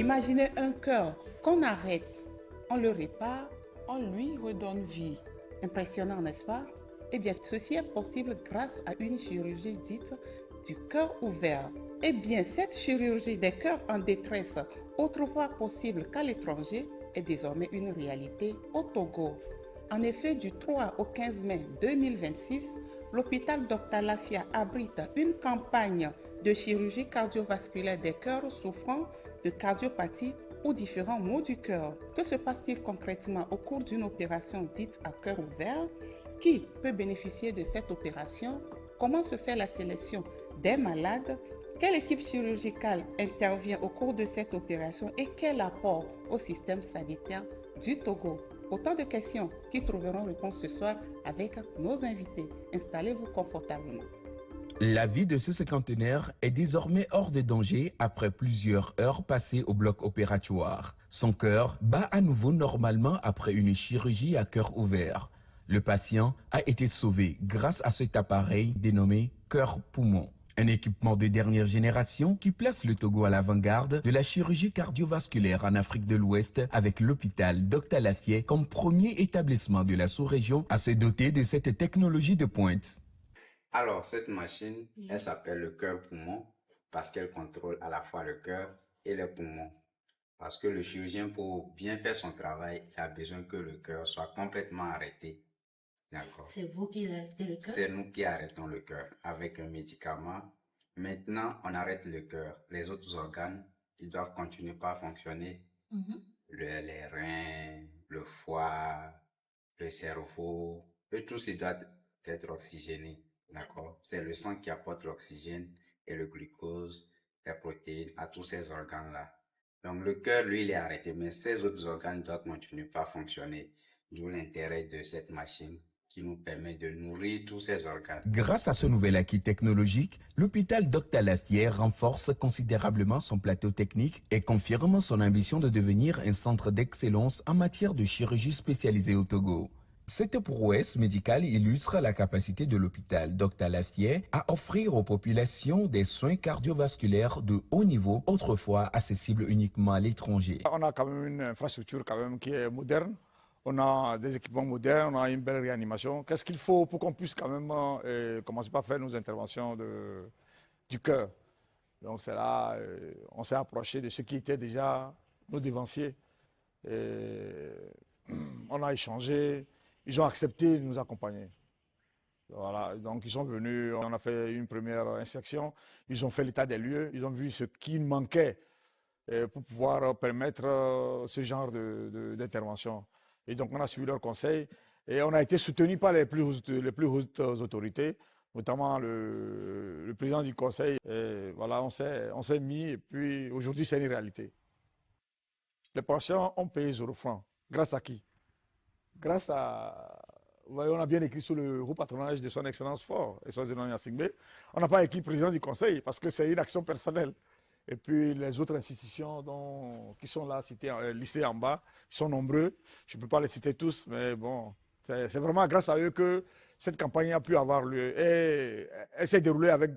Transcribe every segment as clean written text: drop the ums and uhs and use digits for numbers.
Imaginez un cœur qu'on arrête, on le répare, on lui redonne vie. Impressionnant, n'est-ce pas? Eh bien, ceci est possible grâce à une chirurgie dite du cœur ouvert. Eh bien, cette chirurgie des cœurs en détresse, autrefois possible qu'à l'étranger, est désormais une réalité au Togo. En effet, du 3 au 15 mai 2026, l'hôpital Dr Lafia abrite une campagne de chirurgie cardiovasculaire des cœurs souffrant de cardiopathie ou différents maux du cœur. Que se passe-t-il concrètement au cours d'une opération dite à cœur ouvert? Qui peut bénéficier de cette opération? Comment se fait la sélection des malades? Quelle équipe chirurgicale intervient au cours de cette opération et quel apport au système sanitaire du Togo? Autant de questions qui trouveront réponse ce soir avec nos invités. Installez-vous confortablement. La vie de ce cinquantenaire est désormais hors de danger après plusieurs heures passées au bloc opératoire. Son cœur bat à nouveau normalement après une chirurgie à cœur ouvert. Le patient a été sauvé grâce à cet appareil dénommé cœur-poumon. Un équipement de dernière génération qui place le Togo à l'avant-garde de la chirurgie cardiovasculaire en Afrique de l'Ouest avec l'hôpital Dr Lafia comme premier établissement de la sous-région à se doter de cette technologie de pointe. Alors, cette machine, elle s'appelle le cœur-poumon parce qu'elle contrôle à la fois le cœur et les poumons. Parce que le chirurgien, pour bien faire son travail, il a besoin que le cœur soit complètement arrêté. D'accord. C'est vous qui arrêtez le cœur? C'est nous qui arrêtons le cœur avec un médicament. Maintenant, on arrête le cœur. Les autres organes, ils doivent continuer à fonctionner. Les reins, le foie, le cerveau, et tout ça doit être oxygéné. D'accord? C'est le sang qui apporte l'oxygène et le glucose, les protéines à tous ces organes-là. Donc le cœur, lui, il est arrêté, mais ces autres organes doivent continuer à fonctionner. D'où l'intérêt de cette machine qui nous permet de nourrir tous ces organes. Grâce à ce nouvel acquis technologique, l'hôpital Dr Lafia renforce considérablement son plateau technique et confirme son ambition de devenir un centre d'excellence en matière de chirurgie spécialisée au Togo. Cette prouesse médicale illustre la capacité de l'hôpital Dr Lafia à offrir aux populations des soins cardiovasculaires de haut niveau, autrefois accessibles uniquement à l'étranger. On a quand même une infrastructure qui est moderne. On a des équipements modernes, on a une belle réanimation. Qu'est-ce qu'il faut pour qu'on puisse quand même commencer par faire nos interventions du cœur? Donc c'est là, on s'est approché de ceux qui étaient déjà nos devanciers. On a échangé, ils ont accepté de nous accompagner. Voilà, donc ils sont venus, on a fait une première inspection, ils ont fait l'état des lieux, ils ont vu ce qui manquait pour pouvoir permettre ce genre d'intervention. Et donc on a suivi leurs conseils et on a été soutenu par les plus hautes autorités, notamment le président du conseil. Et voilà, on s'est mis et puis aujourd'hui c'est une réalité. Les patients ont payé 0 francs. Grâce à qui? Grâce à... Vous voyez, on a bien écrit sous le haut patronage de son Excellence Fort et son Zénon Yassingbe. On n'a pas écrit président du conseil parce que c'est une action personnelle. Et puis les autres institutions qui sont là, listées en bas, sont nombreux. Je ne peux pas les citer tous, mais bon, c'est vraiment grâce à eux que cette campagne a pu avoir lieu. Et elle s'est déroulée avec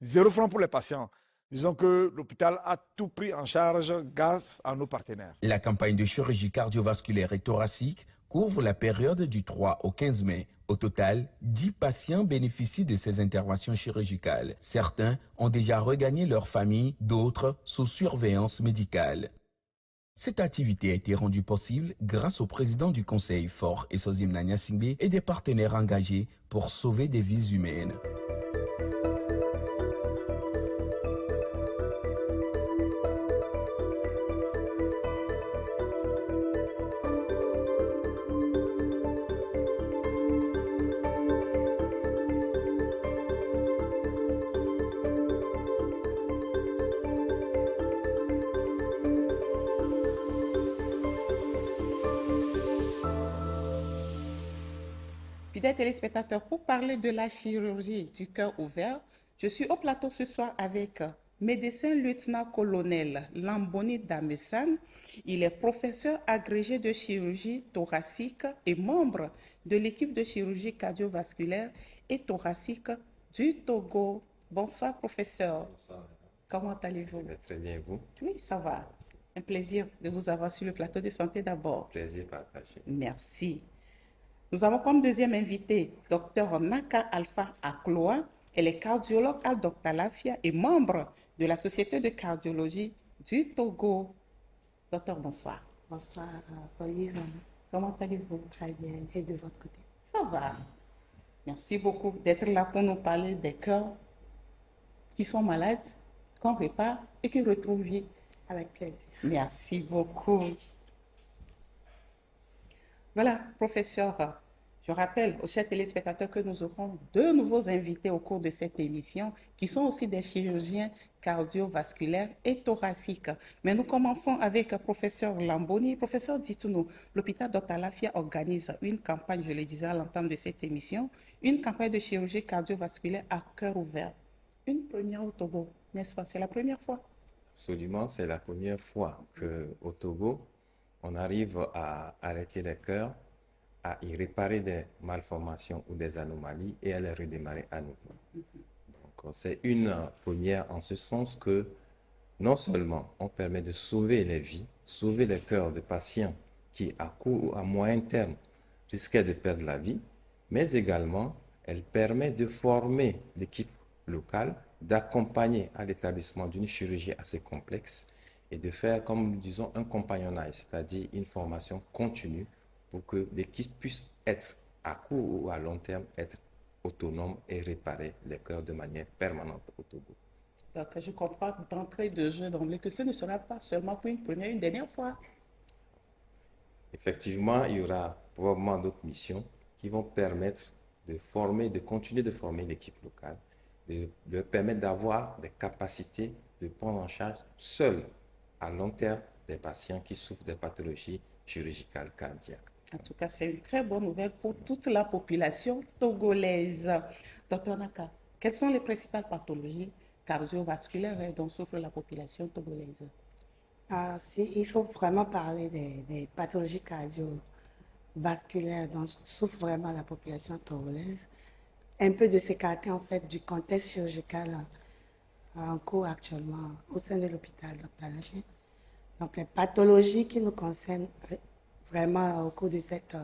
0 francs pour les patients. Disons que l'hôpital a tout pris en charge grâce à nos partenaires. La campagne de chirurgie cardiovasculaire et thoracique couvre la période du 3 au 15 mai. Au total, 10 patients bénéficient de ces interventions chirurgicales. Certains ont déjà regagné leur famille, d'autres sous surveillance médicale. Cette activité a été rendue possible grâce au président du conseil Fort et Sozim Nanyasingbe et des partenaires engagés pour sauver des vies humaines. Fidèles téléspectateurs, pour parler de la chirurgie du cœur ouvert, je suis au plateau ce soir avec médecin lieutenant-colonel Lamboni Damesan. Il est professeur agrégé de chirurgie thoracique et membre de l'équipe de chirurgie cardiovasculaire et thoracique du Togo. Bonsoir, professeur. Bonsoir. Comment allez-vous? Très bien, vous? Oui, ça va. Un plaisir de vous avoir sur le plateau de santé d'abord. Plaisir partagé. Merci. Nous avons comme deuxième invité Dr Naka Alpha Akloa. Elle est cardiologue à Doctalafia et membre de la Société de cardiologie du Togo. Docteur, bonsoir. Bonsoir, Olive. Comment allez-vous? Très bien. Et de votre côté? Ça va. Merci beaucoup d'être là pour nous parler des cœurs qui sont malades, qu'on répare et qui retrouvent vie. Avec plaisir. Merci beaucoup. Voilà, professeur, je rappelle aux chers téléspectateurs que nous aurons deux nouveaux invités au cours de cette émission qui sont aussi des chirurgiens cardiovasculaires et thoraciques. Mais nous commençons avec professeur Lamboni. Professeur, dites-nous, l'hôpital d'Otalafia organise une campagne, je le disais à l'entame de cette émission, une campagne de chirurgie cardiovasculaire à cœur ouvert. Une première au Togo, n'est-ce pas? C'est la première fois? Absolument, c'est la première fois qu'au Togo, on arrive à arrêter les cœurs, à y réparer des malformations ou des anomalies et à les redémarrer à nouveau. Donc, c'est une première en ce sens que non seulement on permet de sauver les vies, sauver les cœurs de patients qui, à court ou à moyen terme, risquaient de perdre la vie, mais également, elle permet de former l'équipe locale, d'accompagner à l'établissement d'une chirurgie assez complexe et de faire, comme nous disons, un compagnonnage, c'est-à-dire une formation continue pour que l'équipe puisse être, à court ou à long terme, être autonome et réparer les cœurs de manière permanente au Togo. Donc, je comprends d'entrée de jeu d'emblée que ce ne sera pas seulement pour une première, une dernière fois. Effectivement, il y aura probablement d'autres missions qui vont permettre de former, de continuer de former l'équipe locale, de leur permettre d'avoir des capacités de prendre en charge seul, à long terme, des patients qui souffrent de pathologies chirurgicales cardiaques. En tout cas, c'est une très bonne nouvelle pour toute la population togolaise. Docteur Naka, quelles sont les principales pathologies cardiovasculaires dont souffre la population togolaise? Il faut vraiment parler des pathologies cardiovasculaires dont souffre vraiment la population togolaise. Un peu de s'écarter en fait du contexte chirurgical en cours actuellement au sein de l'hôpital d'Otalafia. Donc les pathologies qui nous concernent vraiment au cours de cette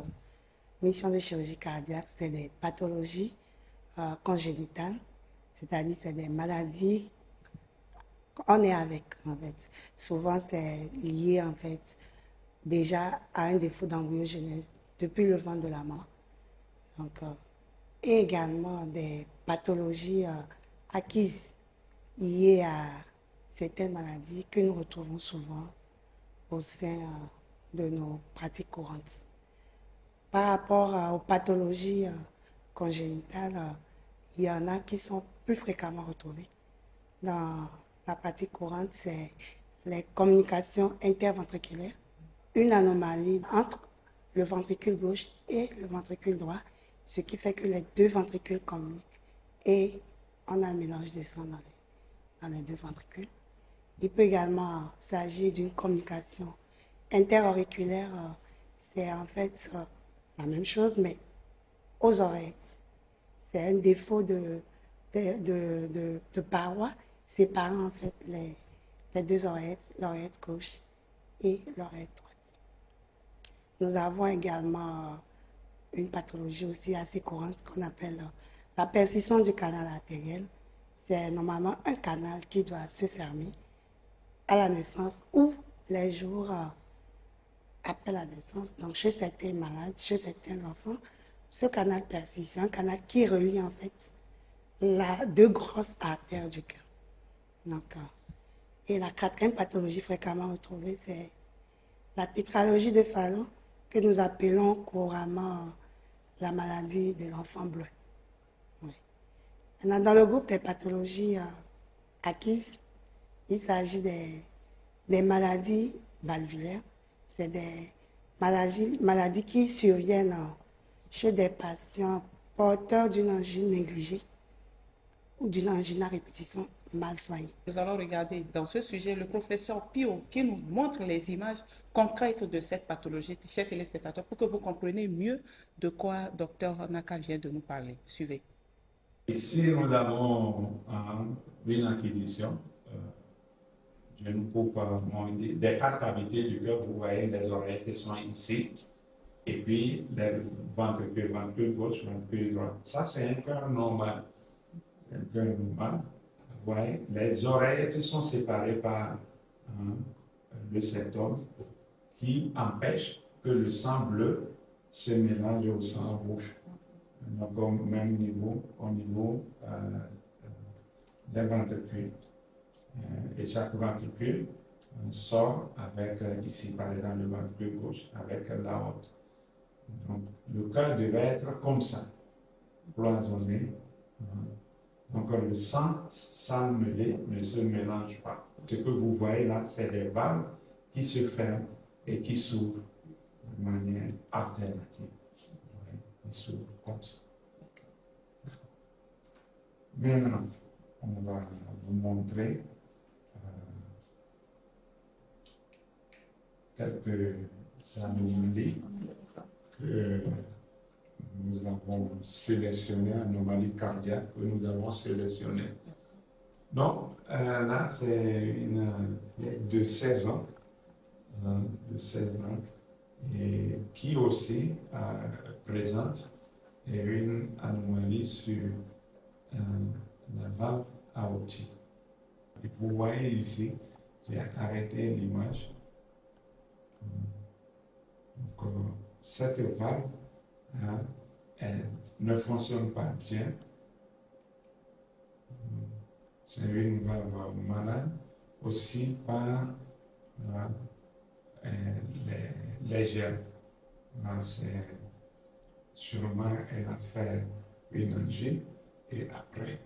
mission de chirurgie cardiaque, c'est des pathologies congénitales, c'est-à-dire c'est des maladies qu'on est avec en fait. Souvent c'est lié en fait déjà à un défaut d'embryogenèse depuis le ventre de la mort. Donc, et également des pathologies acquises liées à certaines maladies que nous retrouvons souvent au sein de nos pratiques courantes. Par rapport aux pathologies congénitales, il y en a qui sont plus fréquemment retrouvées. Dans la pratique courante, c'est les communications interventriculaires, une anomalie entre le ventricule gauche et le ventricule droit, ce qui fait que les deux ventricules communiquent et on a un mélange de sang dans les deux ventricules. Il peut également s'agir d'une communication interauriculaire, c'est en fait la même chose, mais aux oreillettes. C'est un défaut de paroi séparant en fait les deux oreillettes, l'oreillette gauche et l'oreillette droite. Nous avons également une pathologie aussi assez courante qu'on appelle la persistance du canal artériel. C'est normalement un canal qui doit se fermer à la naissance ou les jours après la naissance. Donc chez certains malades, chez certains enfants, ce canal persiste. C'est un canal qui relie en fait deux grosses artères du cœur. Donc, et la quatrième pathologie fréquemment retrouvée, c'est la tétralogie de Fallot, que nous appelons couramment la maladie de l'enfant bleu. Oui. Maintenant, dans le groupe des pathologies acquises, il s'agit des maladies valvulaires. C'est des maladies qui surviennent chez des patients porteurs d'une angine négligée ou d'une angine à répétition mal soignée. Nous allons regarder dans ce sujet le professeur Pio qui nous montre les images concrètes de cette pathologie, chers téléspectateurs, pour que vous compreniez mieux de quoi Dr Naka vient de nous parler. Suivez. Ici, nous avons une acquisition une coupe des 4 cavités du cœur. Vous voyez, les oreillettes sont ici. Et puis, le ventricule gauche, ventricule droit. Ça, c'est un cœur normal. Un cœur normal. Vous voyez, les oreillettes sont séparées par le septum qui empêche que le sang bleu se mélange au sang rouge. Donc, au même niveau, des ventricules. Et chaque ventricule sort avec, ici par exemple, le ventricule gauche avec l'aorte. Donc, le cœur devait être comme ça, cloisonné. Donc, le sang sans mêler ne se mélange pas. Ce que vous voyez là, c'est des valves qui se ferment et qui s'ouvrent de manière alternative. Ils s'ouvrent comme ça. Maintenant, on va vous montrer quelques anomalies que nous avons sélectionnées, anomalies cardiaques que nous avons sélectionnées. Donc, là, c'est une de 16 ans, et qui aussi présente une anomalie sur la valve aortique. Et vous voyez ici, j'ai arrêté l'image. Donc, cette valve, elle ne fonctionne pas bien. C'est une valve malade, aussi par les germes. C'est sûrement, elle a fait une angine et après,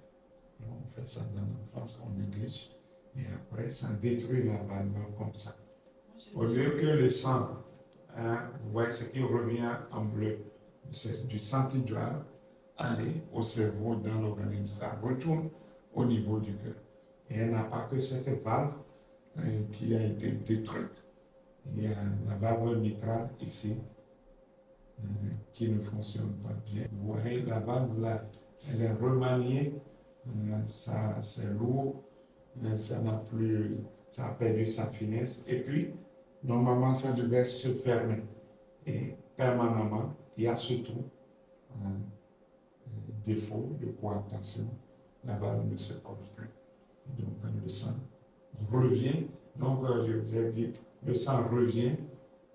on fait ça dans l'enfance, on néglige, et après, ça détruit la valve comme ça. Au lieu que le sang, vous voyez ce qui revient en bleu, c'est du sang qui doit aller au cerveau dans l'organisme. Ça retourne au niveau du cœur. Et elle n'a pas que cette valve qui a été détruite. Il y a la valve mitrale ici qui ne fonctionne pas bien. Vous voyez, la valve là, elle est remaniée. Ça, c'est lourd. Ça n'a plus, ça a perdu sa finesse. Et puis, normalement, ça devait se fermer. Et permanemment, il y a ce trou, défaut de coaptation. La valve ne se colle plus. Donc, le sang revient. Donc, je vous ai dit, le sang revient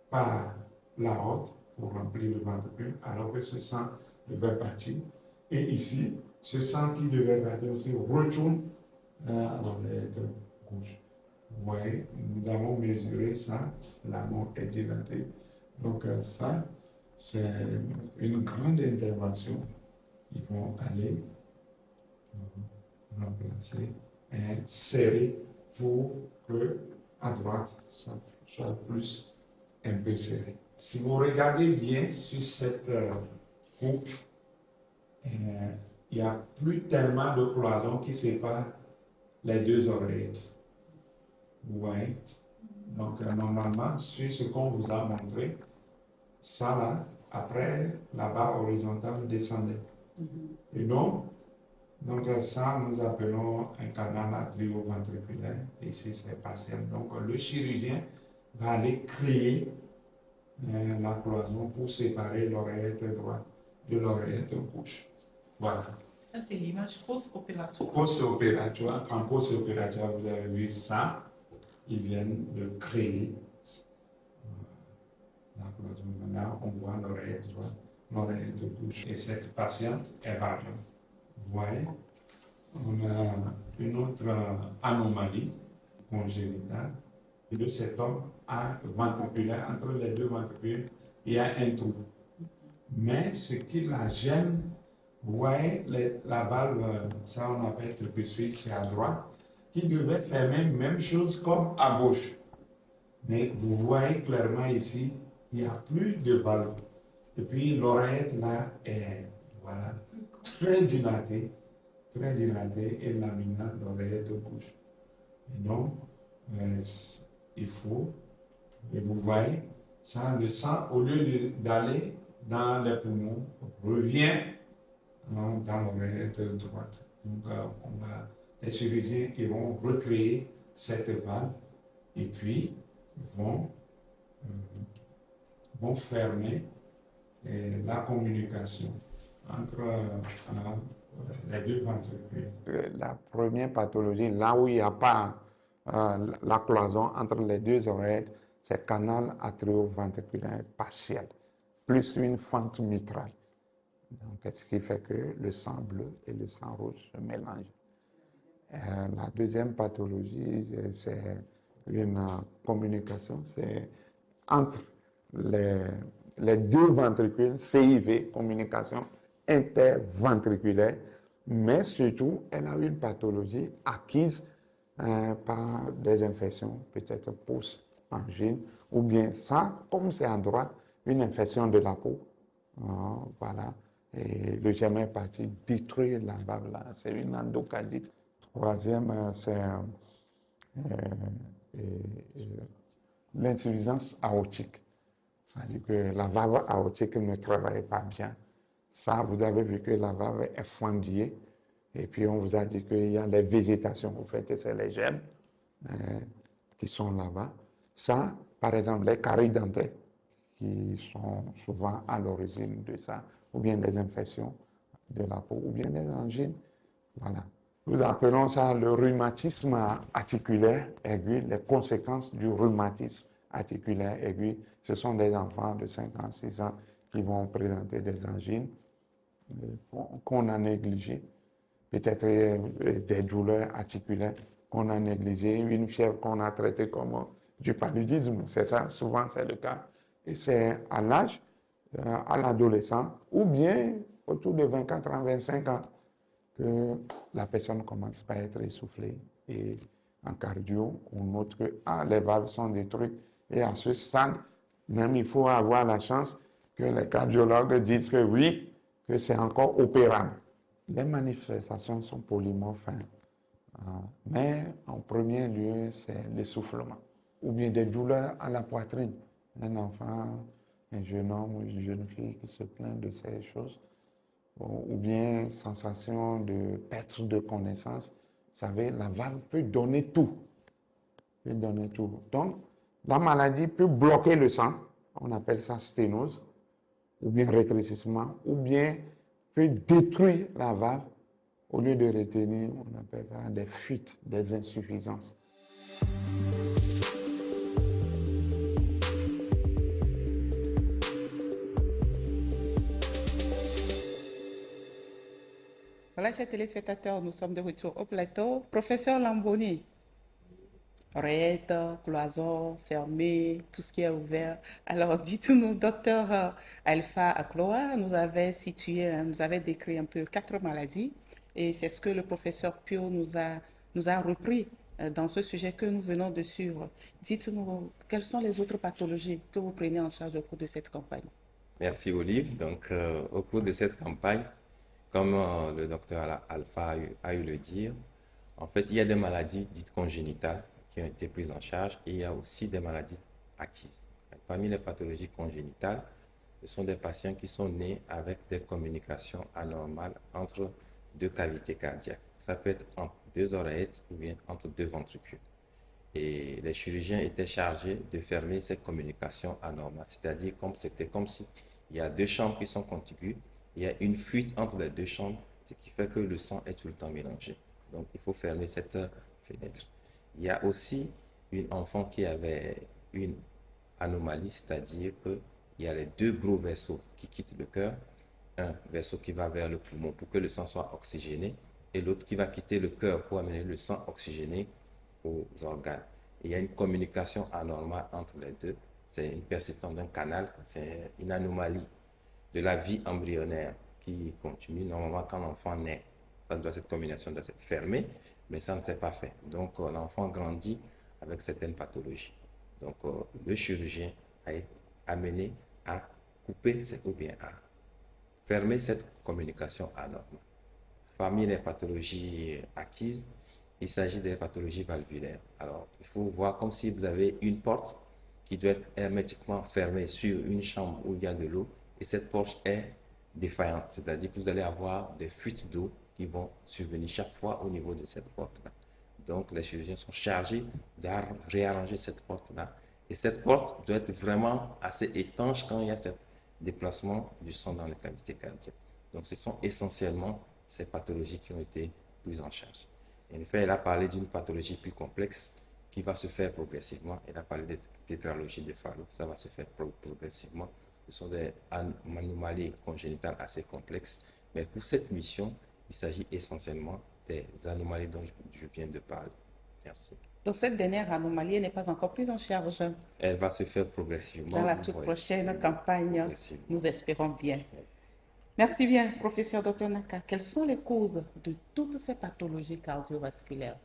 par l'aorte pour remplir le ventricule, alors que ce sang devait partir. Et ici, ce sang qui devait partir aussi retourne à l'oreillette gauche. Vous voyez, nous avons mesuré ça, la mort est dilatée. Donc, ça, c'est une grande intervention. Ils vont aller remplacer et serrer pour que à droite, ça soit plus un peu serré. Si vous regardez bien sur cette coupe, il n'y a plus tellement de cloisons qui séparent les deux oreillettes. Vous voyez? Donc, normalement, sur ce qu'on vous a montré, ça là, après, la barre horizontale descendait. Et donc ça, nous appelons un canal atrioventriculaire. Ici, c'est partiel. Donc, le chirurgien va aller créer la cloison pour séparer l'oreillette droite de l'oreillette gauche. Voilà. Ça, c'est l'image post-opératoire. Post-opératoire. En post-opératoire, vous avez vu ça. Ils viennent de créer la cloison. Maintenant, on voit l'oreillette droite, l'oreillette gauche. Et cette patiente est variable. Vous voyez, on a une autre anomalie congénitale. Le septum ventriculaire, entre les deux ventricules, il y a un trou. Mais ce qui la gêne, vous voyez, la valve, ça on appelle tricuspide, c'est à droite, qui devait fermer même chose comme à gauche. Mais vous voyez clairement ici, il n'y a plus de valve. Et puis l'oreillette là est, voilà, très dilatée et laminale, l'oreillette gauche. Et donc, il faut, et vous voyez, ça, le sang, au lieu d'aller dans les poumons, revient dans l'oreillette droite. Donc, les chirurgiens ils vont recréer cette valve et puis vont, vont fermer la communication entre les deux ventricules. La première pathologie, là où il n'y a pas la cloison entre les deux oreilles, c'est canal atrioventriculaire partiel, plus une fente mitrale. Donc, ce qui fait que le sang bleu et le sang rouge se mélangent. La deuxième pathologie, c'est une communication, c'est entre les deux ventricules, CIV, communication interventriculaire, mais surtout, elle a une pathologie acquise par des infections, peut-être pousse, angine, ou bien ça, comme c'est à droite, une infection de la peau. Voilà. Et le germe parti détruit la valve là, c'est une endocardite. Troisième, c'est l'insuffisance aortique. C'est-à-dire que la valve aortique ne travaille pas bien. Ça, vous avez vu que la valve est fendillée. Et puis, on vous a dit qu'il y a des végétations. Vous faites, c'est les germes qui sont là-bas. Ça, par exemple, les caries dentaires qui sont souvent à l'origine de ça, ou bien des infections de la peau, ou bien des angines. Voilà. Nous appelons ça le rhumatisme articulaire aigu, les conséquences du rhumatisme articulaire aigu. Ce sont des enfants de 5 ans, 6 ans qui vont présenter des angines qu'on a négligées, peut-être des douleurs articulaires qu'on a négligées, une fièvre qu'on a traitée comme du paludisme. C'est ça, souvent c'est le cas. Et c'est à l'âge, à l'adolescent, ou bien autour de 24 ans, 25 ans, que la personne commence par être essoufflée. Et en cardio, on note que les valves sont détruites. Et à ce stade, même il faut avoir la chance que les cardiologues disent que oui, que c'est encore opérable. Les manifestations sont polymorphes, mais en premier lieu, c'est l'essoufflement. Ou bien des douleurs à la poitrine. Un enfant, un jeune homme ou une jeune fille qui se plaint de ces choses. Ou bien sensation de perte de connaissance. Vous savez, la valve peut donner tout. Peut donner tout. Donc, la maladie peut bloquer le sang. On appelle ça sténose, ou bien rétrécissement, ou bien peut détruire la valve. Au lieu de retenir, on appelle ça des fuites, des insuffisances. Voilà, chers téléspectateurs, nous sommes de retour au plateau. Professeur Lamboni, oreillettes, cloisons, fermées, tout ce qui est ouvert. Alors, dites-nous, docteur Alpha Akloa nous avait décrit un peu 4 maladies et c'est ce que le professeur Pio nous a repris dans ce sujet que nous venons de suivre. Dites-nous, quelles sont les autres pathologies que vous prenez en charge au cours de cette campagne? Merci Olive. Donc, au cours de cette campagne, comme le docteur Alpha a eu le dire, en fait, il y a des maladies dites congénitales qui ont été prises en charge et il y a aussi des maladies acquises. Parmi les pathologies congénitales, ce sont des patients qui sont nés avec des communications anormales entre deux cavités cardiaques. Ça peut être entre deux oreillettes ou bien entre deux ventricules. Et les chirurgiens étaient chargés de fermer ces communications anormales, c'est-à-dire c'était comme si il y a deux chambres qui sont contiguës, il y a une fuite entre les deux chambres, ce qui fait que le sang est tout le temps mélangé. Donc, il faut fermer cette fenêtre. Il y a aussi une enfant qui avait une anomalie, c'est-à-dire qu'il y a les deux gros vaisseaux qui quittent le cœur, un vaisseau qui va vers le poumon pour que le sang soit oxygéné et l'autre qui va quitter le cœur pour amener le sang oxygéné aux organes. Et il y a une communication anormale entre les deux. C'est une persistance d'un canal, c'est une anomalie de la vie embryonnaire qui continue. Normalement, quand l'enfant naît, cette combinaison doit être fermée, mais ça ne s'est pas fait. Donc, l'enfant grandit avec certaines pathologies. Donc, le chirurgien a été amené à couper ou bien à fermer cette communication anormale. Parmi les pathologies acquises, il s'agit des pathologies valvulaires. Alors, il faut voir comme si vous avez une porte qui doit être hermétiquement fermée sur une chambre où il y a de l'eau et cette porte est défaillante, c'est-à-dire que vous allez avoir des fuites d'eau qui vont survenir chaque fois au niveau de cette porte-là. Donc, les chirurgiens sont chargés réarranger cette porte-là. Et cette porte doit être vraiment assez étanche quand il y a ce déplacement du sang dans les cavités cardiaques. Donc, ce sont essentiellement ces pathologies qui ont été prises en charge. En effet, elle a parlé d'une pathologie plus complexe qui va se faire progressivement. Elle a parlé de tétralogie de Fallot, ça va se faire progressivement. Ce sont des anomalies congénitales assez complexes. Mais pour cette mission, il s'agit essentiellement des anomalies dont je viens de parler. Merci. Donc cette dernière anomalie n'est pas encore prise en charge. Elle va se faire progressivement. Dans la toute prochaine campagne, nous espérons bien. Merci bien, professeur Dr Naka. Quelles sont les causes de toutes ces pathologies cardiovasculaires?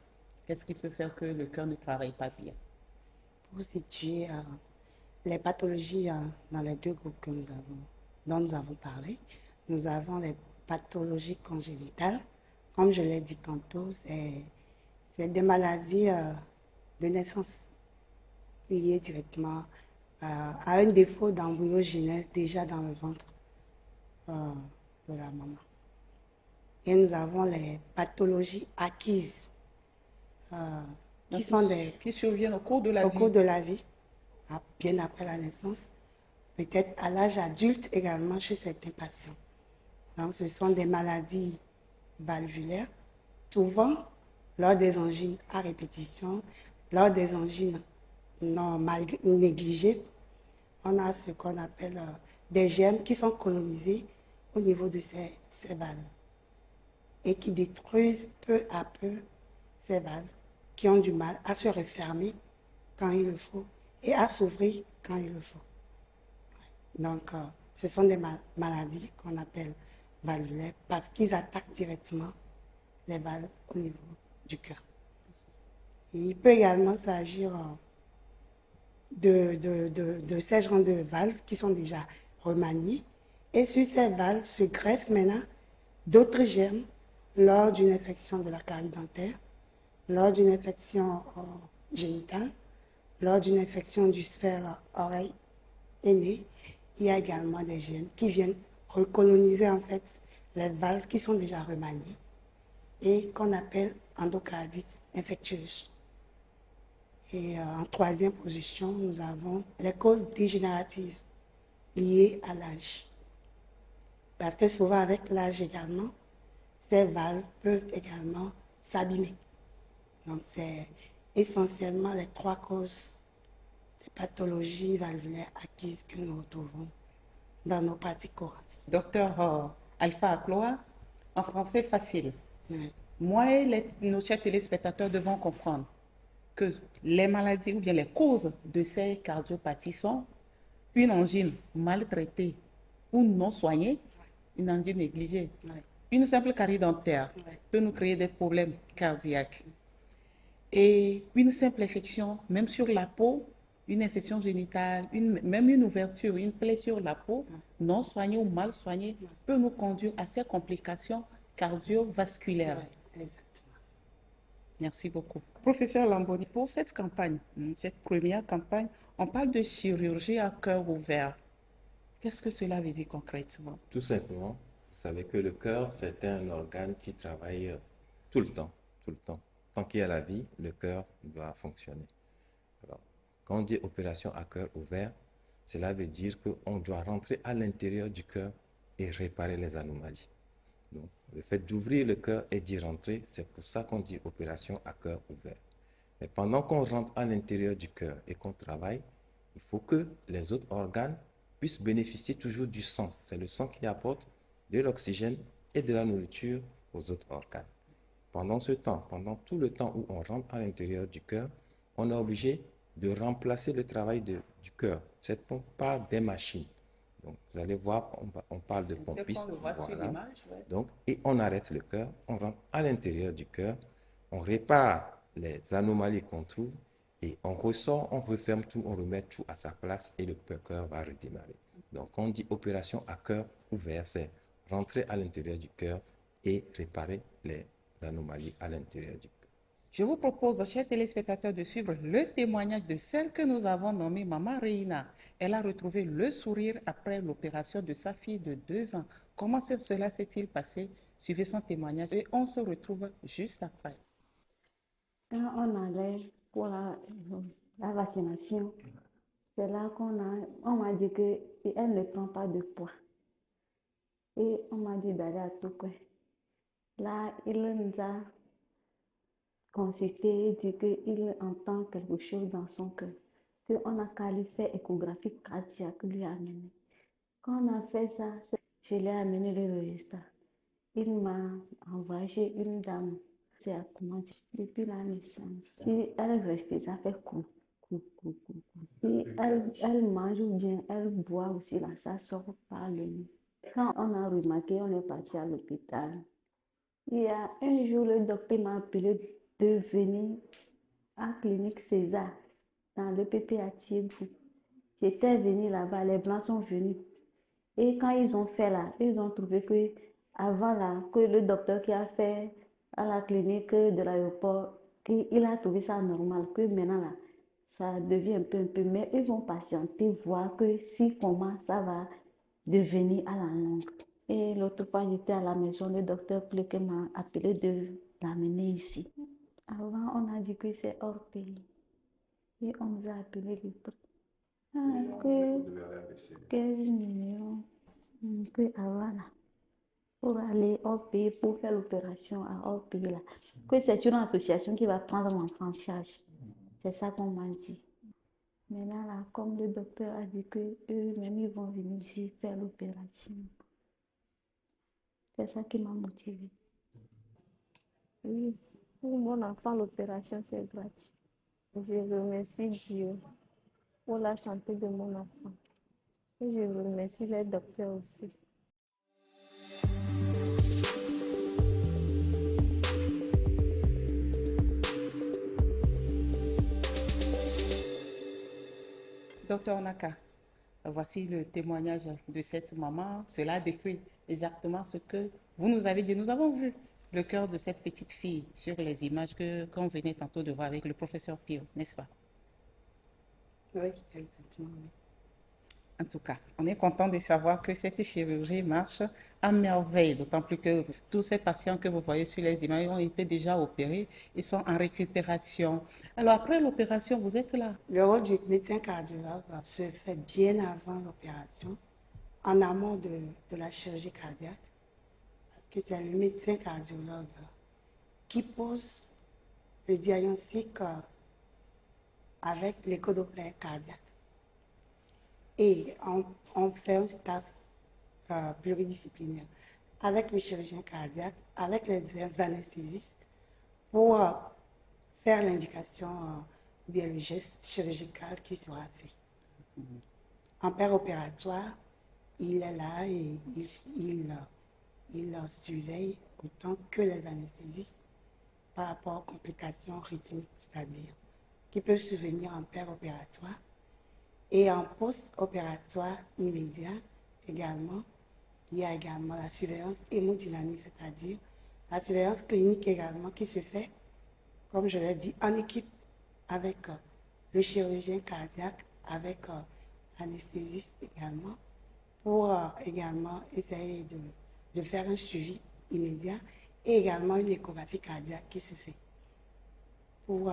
Qu'est-ce qui peut faire que le cœur ne travaille pas bien? Pour situer les pathologies dans les deux groupes dont nous avons parlé, nous avons les pathologies congénitales. Comme je l'ai dit tantôt, c'est des maladies de naissance liées directement à un défaut d'embryogenèse déjà dans le ventre de la maman. Et nous avons les pathologies acquises qui surviennent au cours de la vie, bien après la naissance, peut-être à l'âge adulte également chez certains patients. Donc, ce sont des maladies valvulaires, souvent lors des angines à répétition, lors des angines non négligées, on a ce qu'on appelle des germes qui sont colonisés au niveau de ces valves et qui détruisent peu à peu ces valves qui ont du mal à se refermer quand il le faut et à s'ouvrir quand il le faut. Donc, ce sont des maladies qu'on appelle valvulaires parce qu'ils attaquent directement les valves au niveau du cœur. Il peut également s'agir de ces genres de valves qui sont déjà remaniées et sur ces valves se greffent maintenant d'autres germes lors d'une infection de la carie dentaire, lors d'une infection génitale, lors d'une infection du sphère oreille et nez. Il y a également des germes qui viennent recoloniser en fait les valves qui sont déjà remaniées et qu'on appelle endocardite infectieuse. Et en troisième position, nous avons les causes dégénératives liées à l'âge. Parce que souvent avec l'âge également, ces valves peuvent également s'abîmer. Donc c'est essentiellement les trois causes des pathologies valvulaires acquises que nous retrouvons dans nos pratiques courantes. Docteur Alpha Akloa, en français facile. Oui. Moi et nos chers téléspectateurs devons comprendre que les maladies ou bien les causes de ces cardiopathies sont une angine mal traitée ou non soignée, une angine négligée. Oui. Une simple carie dentaire peut nous créer des problèmes cardiaques. Et une simple infection, même sur la peau, une infection génitale, même une ouverture, une plaie sur la peau, non soignée ou mal soignée, peut nous conduire à ces complications cardiovasculaires. Oui, exactement. Merci beaucoup. Professeur Lamboni, pour cette campagne, cette première campagne, on parle de chirurgie à cœur ouvert. Qu'est-ce que cela veut dire concrètement? Tout simplement, vous savez que le cœur, c'est un organe qui travaille tout le temps, tout le temps. Tant qu'il y a la vie, le cœur doit fonctionner. Alors, quand on dit opération à cœur ouvert, cela veut dire qu'on doit rentrer à l'intérieur du cœur et réparer les anomalies. Donc, le fait d'ouvrir le cœur et d'y rentrer, c'est pour ça qu'on dit opération à cœur ouvert. Mais pendant qu'on rentre à l'intérieur du cœur et qu'on travaille, il faut que les autres organes puissent bénéficier toujours du sang. C'est le sang qui apporte de l'oxygène et de la nourriture aux autres organes. Pendant ce temps, pendant tout le temps où on rentre à l'intérieur du cœur, on est obligé de remplacer le travail du cœur, cette pompe, par des machines. Donc, vous allez voir, on parle de pompistes. Voilà. Donc, et on arrête le cœur, on rentre à l'intérieur du cœur, on répare les anomalies qu'on trouve et on ressort, on referme tout, on remet tout à sa place et le cœur va redémarrer. Donc, on dit opération à cœur ouvert, c'est rentrer à l'intérieur du cœur et réparer les anomalies à l'intérieur du cœur. Je vous propose, chers téléspectateurs, de suivre le témoignage de celle que nous avons nommée Maman Reina. Elle a retrouvé le sourire après l'opération de sa fille de 2 ans. Comment cela s'est-il passé? Suivez son témoignage et on se retrouve juste après. Quand on allait pour la vaccination. C'est là on m'a dit qu'elle ne prend pas de poids. Et on m'a dit d'aller à Touquet. Là, il nous a consulté et dit qu'il entend quelque chose dans son cœur. Qu'on n'a qu'à lui faire échographie cardiaque, lui amener. Quand on a fait ça, je lui ai amené le résultat. Il m'a envoyé une dame. C'est à commencer depuis la naissance. Si elle respire, ça fait coup. Si elle mange ou bien elle boit aussi, là, ça sort par le nez. Quand on a remarqué, on est parti à l'hôpital. Il y a un jour, le docteur m'a appelé de venir à la clinique César, dans le PPA Thiébou. J'étais venue là-bas, les Blancs sont venus. Et quand ils ont fait là, ils ont trouvé que avant là, que le docteur qui a fait à la clinique de l'aéroport, il a trouvé ça normal, que maintenant là, ça devient un peu, mais ils vont patienter, voir que si comment ça va devenir à la longue. Et l'autre fois, j'étais à la maison, le docteur Pleke m'a appelé de l'amener ici. Avant, on a dit que c'est hors pays. Et on nous a appelé le prix. Que 15 millions. Que avant là, pour aller hors pays, pour faire l'opération à hors pays là. Que c'est une association qui va prendre l'enfant en charge. C'est ça qu'on m'a dit. Maintenant là, comme le docteur a dit que eux-mêmes ils vont venir ici faire l'opération. C'est ça qui m'a motivée. Oui, pour mon enfant, l'opération c'est gratuit. Je remercie Dieu pour la santé de mon enfant. Et je remercie les docteurs aussi. Docteur Naka, voici le témoignage de cette maman. Cela décrit exactement ce que vous nous avez dit. Nous avons vu le cœur de cette petite fille sur les images qu'on venait tantôt de voir avec le professeur Pio, n'est-ce pas? Oui, exactement. Oui. En tout cas, on est content de savoir que cette chirurgie marche à merveille, d'autant plus que tous ces patients que vous voyez sur les images ont été déjà opérés et sont en récupération. Alors après l'opération, vous êtes là? Le rôle du médecin cardiologue se fait bien avant l'opération, en amont de la chirurgie cardiaque, parce que c'est le médecin cardiologue qui pose le diagnostic avec l'écho-doppler cardiaque. Et on fait un staff pluridisciplinaire avec le chirurgien cardiaque, avec les anesthésistes pour faire l'indication ou bien le geste chirurgical qui sera fait. En père opératoire, il est là et il surveille autant que les anesthésistes par rapport aux complications rythmiques, c'est-à-dire qui peuvent survenir en père opératoire. Et en post-opératoire immédiat également, il y a également la surveillance hémodynamique, c'est-à-dire la surveillance clinique également qui se fait, comme je l'ai dit, en équipe avec le chirurgien cardiaque, avec l'anesthésiste également, pour également essayer de faire un suivi immédiat et également une échographie cardiaque qui se fait pour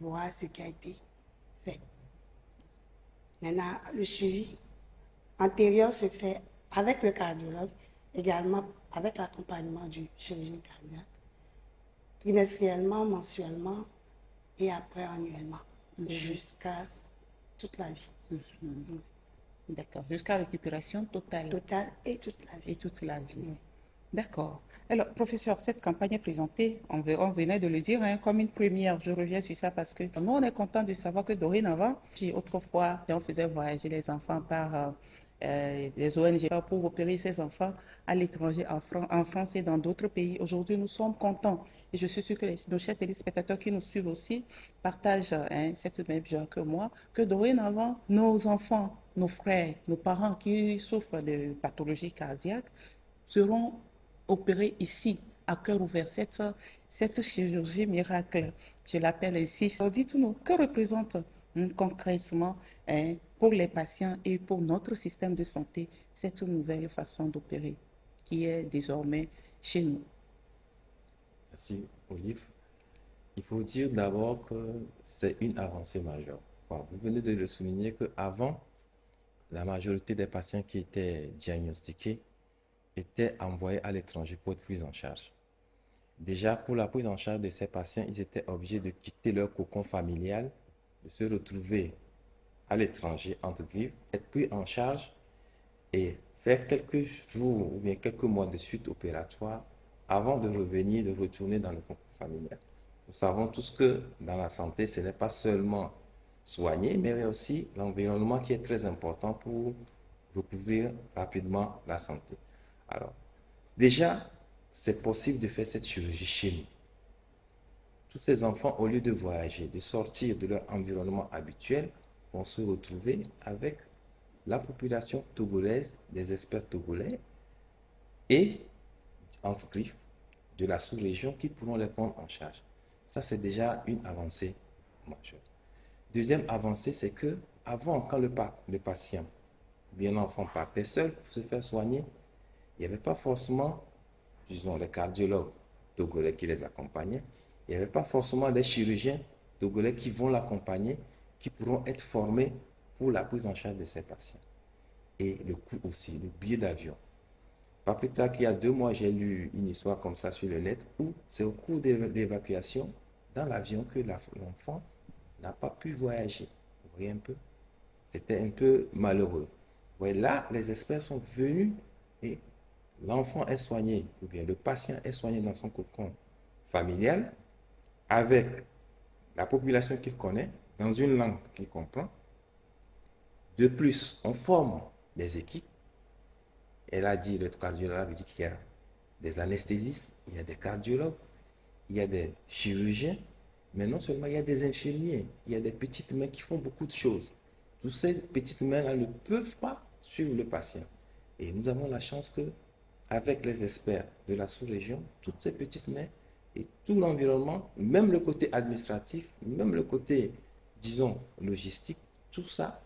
voir ce qui a été fait. Maintenant, le suivi antérieur se fait avec le cardiologue, également avec l'accompagnement du chirurgien cardiaque, trimestriellement, mensuellement et après annuellement, jusqu'à toute la vie. D'accord, jusqu'à récupération totale. Totale et toute la vie. Et toute la vie. Oui. D'accord. Alors, professeur, cette campagne est présentée, on venait de le dire, comme une première. Je reviens sur ça parce que nous, on est content de savoir que dorénavant, autrefois, on faisait voyager les enfants par des ONG pour opérer ces enfants à l'étranger, en France et dans d'autres pays. Aujourd'hui, nous sommes contents. Et je suis sûre que nos chers téléspectateurs qui nous suivent aussi partagent cette même joie que moi, que dorénavant, nos enfants, nos frères, nos parents qui souffrent de pathologies cardiaques seront opérés ici, à cœur ouvert, cette chirurgie miracle, je l'appelle ainsi. Dites-nous, que représente concrètement pour les patients et pour notre système de santé cette nouvelle façon d'opérer qui est désormais chez nous? Merci, Olive. Il faut dire d'abord que c'est une avancée majeure. Bon, vous venez de le souligner qu'avant, la majorité des patients qui étaient diagnostiqués étaient envoyés à l'étranger pour être pris en charge. Déjà, pour la prise en charge de ces patients, ils étaient obligés de quitter leur cocon familial, de se retrouver à l'étranger, entre griffes, être pris en charge et faire quelques jours ou bien quelques mois de suite opératoire avant de revenir, de retourner dans le cocon familial. Nous savons tous que dans la santé, ce n'est pas seulement soigner, mais aussi l'environnement qui est très important pour recouvrir rapidement la santé. Alors, déjà, c'est possible de faire cette chirurgie chez nous. Tous ces enfants, au lieu de voyager, de sortir de leur environnement habituel, vont se retrouver avec la population togolaise, des experts togolais et, entre griffes, de la sous-région qui pourront les prendre en charge. Ça, c'est déjà une avancée majeure. Deuxième avancée, c'est que avant, quand le patient, bien l'enfant partait seul pour se faire soigner, il n'y avait pas forcément, disons, les cardiologues togolais qui les accompagnaient. Il n'y avait pas forcément des chirurgiens togolais qui vont l'accompagner, qui pourront être formés pour la prise en charge de ces patients. Et le coût aussi, le billet d'avion. Pas plus tard qu'il y a 2 mois, j'ai lu une histoire comme ça sur le net où c'est au cours de l'évacuation dans l'avion que l'enfant n'a pas pu voyager. Vous voyez un peu? C'était un peu malheureux. Vous voyez, là, les experts sont venus et l'enfant est soigné, ou bien le patient est soigné dans son cocon familial avec la population qu'il connaît, dans une langue qu'il comprend. De plus, on forme des équipes. Elle a dit, le cardiologue dit qu'il y a des anesthésistes, il y a des cardiologues, il y a des chirurgiens, mais non seulement il y a des infirmiers, il y a des petites mains qui font beaucoup de choses. Toutes ces petites mains-là ne peuvent pas suivre le patient. Et nous avons la chance que, avec les experts de la sous-région, toutes ces petites mains et tout l'environnement, même le côté administratif, même le côté, disons, logistique, tout ça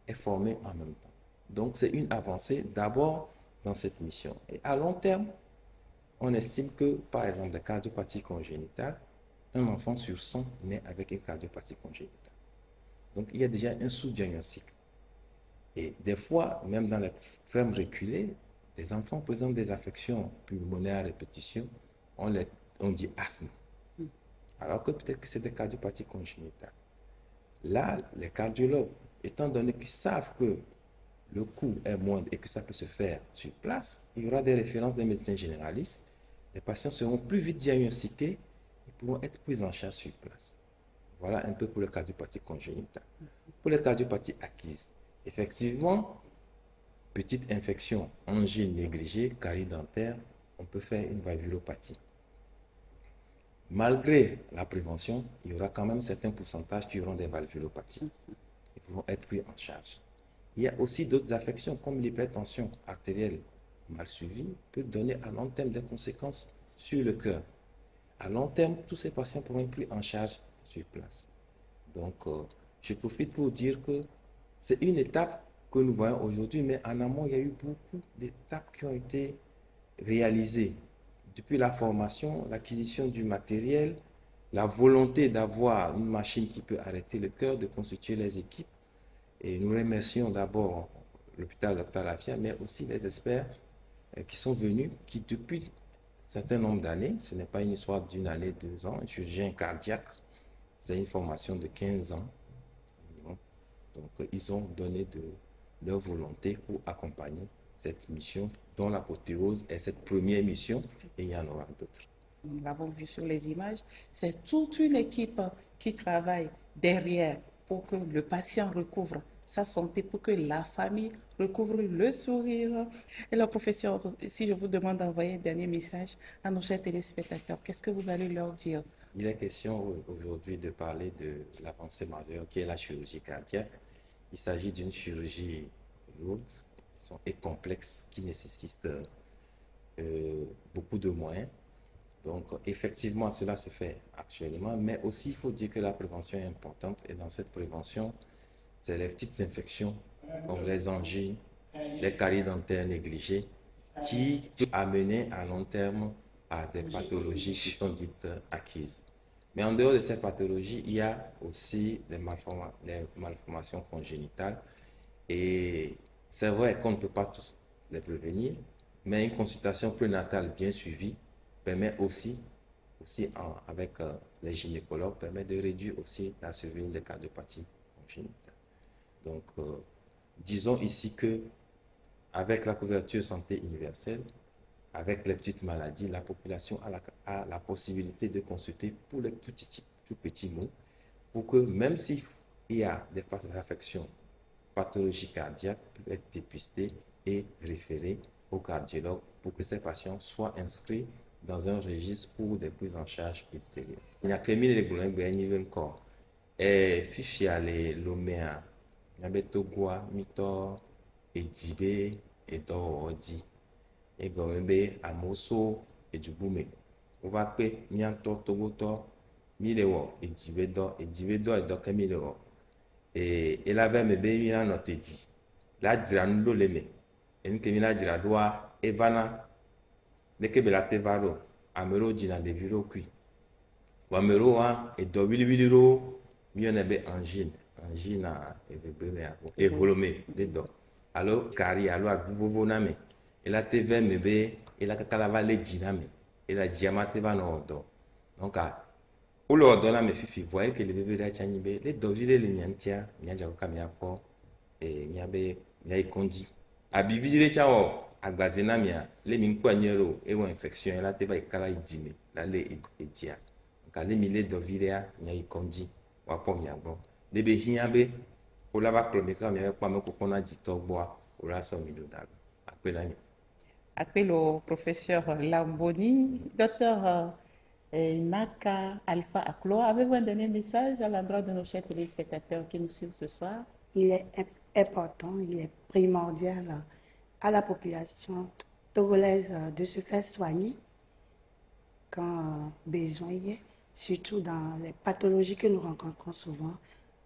est formé en même temps. Donc, c'est une avancée d'abord dans cette mission. Et à long terme, on estime que, par exemple, des cardiopathies congénitales, un enfant sur 100 naît avec une cardiopathie congénitale. Donc, il y a déjà un sous-diagnostic. Et des fois, même dans les fermes reculées, des enfants présentent des affections pulmonaires à répétition, on dit asthme. Alors que peut-être que c'est des cardiopathies congénitales. Là, les cardiologues, étant donné qu'ils savent que le coût est moindre et que ça peut se faire sur place, il y aura des références des médecins généralistes. Les patients seront plus vite diagnostiqués et pourront être pris en charge sur place. Voilà un peu pour les cardiopathies congénitales. Pour les cardiopathies acquises, effectivement, petite infection, angine négligée, carie dentaire, on peut faire une valvulopathie. Malgré la prévention, il y aura quand même certains pourcentages qui auront des valvulopathies. Ils pourront être pris en charge. Il y a aussi d'autres affections comme l'hypertension artérielle mal suivie peut donner à long terme des conséquences sur le cœur. À long terme, tous ces patients pourront être pris en charge sur place. Donc, je profite pour dire que c'est une étape que nous voyons aujourd'hui, mais en amont, il y a eu beaucoup d'étapes qui ont été réalisées. Depuis la formation, l'acquisition du matériel, la volonté d'avoir une machine qui peut arrêter le cœur, de constituer les équipes. Et nous remercions d'abord l'hôpital Dr Lafia, mais aussi les experts qui sont venus, qui depuis un certain nombre d'années, ce n'est pas une histoire d'une année, 2 ans, un chirurgien cardiaque, c'est une formation de 15 ans. Donc, ils ont donné de leur volonté pour accompagner cette mission, dont l'apothéose est cette première mission, et il y en aura d'autres. Nous l'avons vu sur les images, c'est toute une équipe qui travaille derrière pour que le patient recouvre sa santé, pour que la famille recouvre le sourire. Et la professeure, si je vous demande d'envoyer un dernier message à nos chers téléspectateurs, qu'est-ce que vous allez leur dire? Il est question aujourd'hui de parler de l'avancée majeure qui est la chirurgie cardiaque. Il s'agit d'une chirurgie lourde et complexe qui nécessite beaucoup de moyens. Donc, effectivement, cela se fait actuellement, mais aussi, il faut dire que la prévention est importante. Et dans cette prévention, c'est les petites infections, comme les angines, les caries dentaires négligées, qui peuvent amener à long terme à des pathologies qui sont dites acquises. Mais en dehors de ces pathologies, il y a aussi les malformations congénitales. Et c'est vrai qu'on ne peut pas tous les prévenir, mais une consultation prénatale bien suivie permet aussi avec les gynécologues, permet de réduire aussi la survenue des cardiopathie congénitale. Donc, disons ici que avec la couverture santé universelle, avec les petites maladies, la population a la possibilité de consulter pour les tout petits maux, pour que même s'il y a des affections pathologies cardiaques, peuvent être dépistées et référées au cardiologue pour que ces patients soient inscrits dans un registre pour des prises en charge ultérieures. Il y a que les problèmes encore. Et fifia les loméa, il y a betogua, mito, et dibé, et dorodi. Et gombe, amoso, et dubume. On va que mianto, togoto, milewo, et dibedo, et do kemilewo. Et la veille, me béni à notre dit. La dirando leme. Et nous que la diradoa, evana, dès que la tevaro, amero dina de viro qui. Ou amero, et do wili ro, mionebe angine. Angine, et volomé, dedans. Alors, cari, alors, vous name. Et la teve me bé, et la cacalavale diname. Et la diamate va no do. Donc, Olo dola me fifi voyez que le bébé da chanibe les dovile le nyantia nyaja ko kamia ko nyabe nyai konji abivile cha o agbazena mia le mi nkwa nyero e wa infection la te ba ikala idime la le etia ka le mi le dovile a nyai konji wa po mi agbo le be hiabe o la ba promeka mi pa me ko kona jitogbo o la so mi do dalo apela mi Appel au professeur Lamboni. Docteur Naka Alpha Aklo, avez-vous un dernier message à l'endroit de nos chers téléspectateurs qui nous suivent ce soir? Il est important, il est primordial à la population togolaise de se faire soigner quand besoin y est, surtout dans les pathologies que nous rencontrons souvent,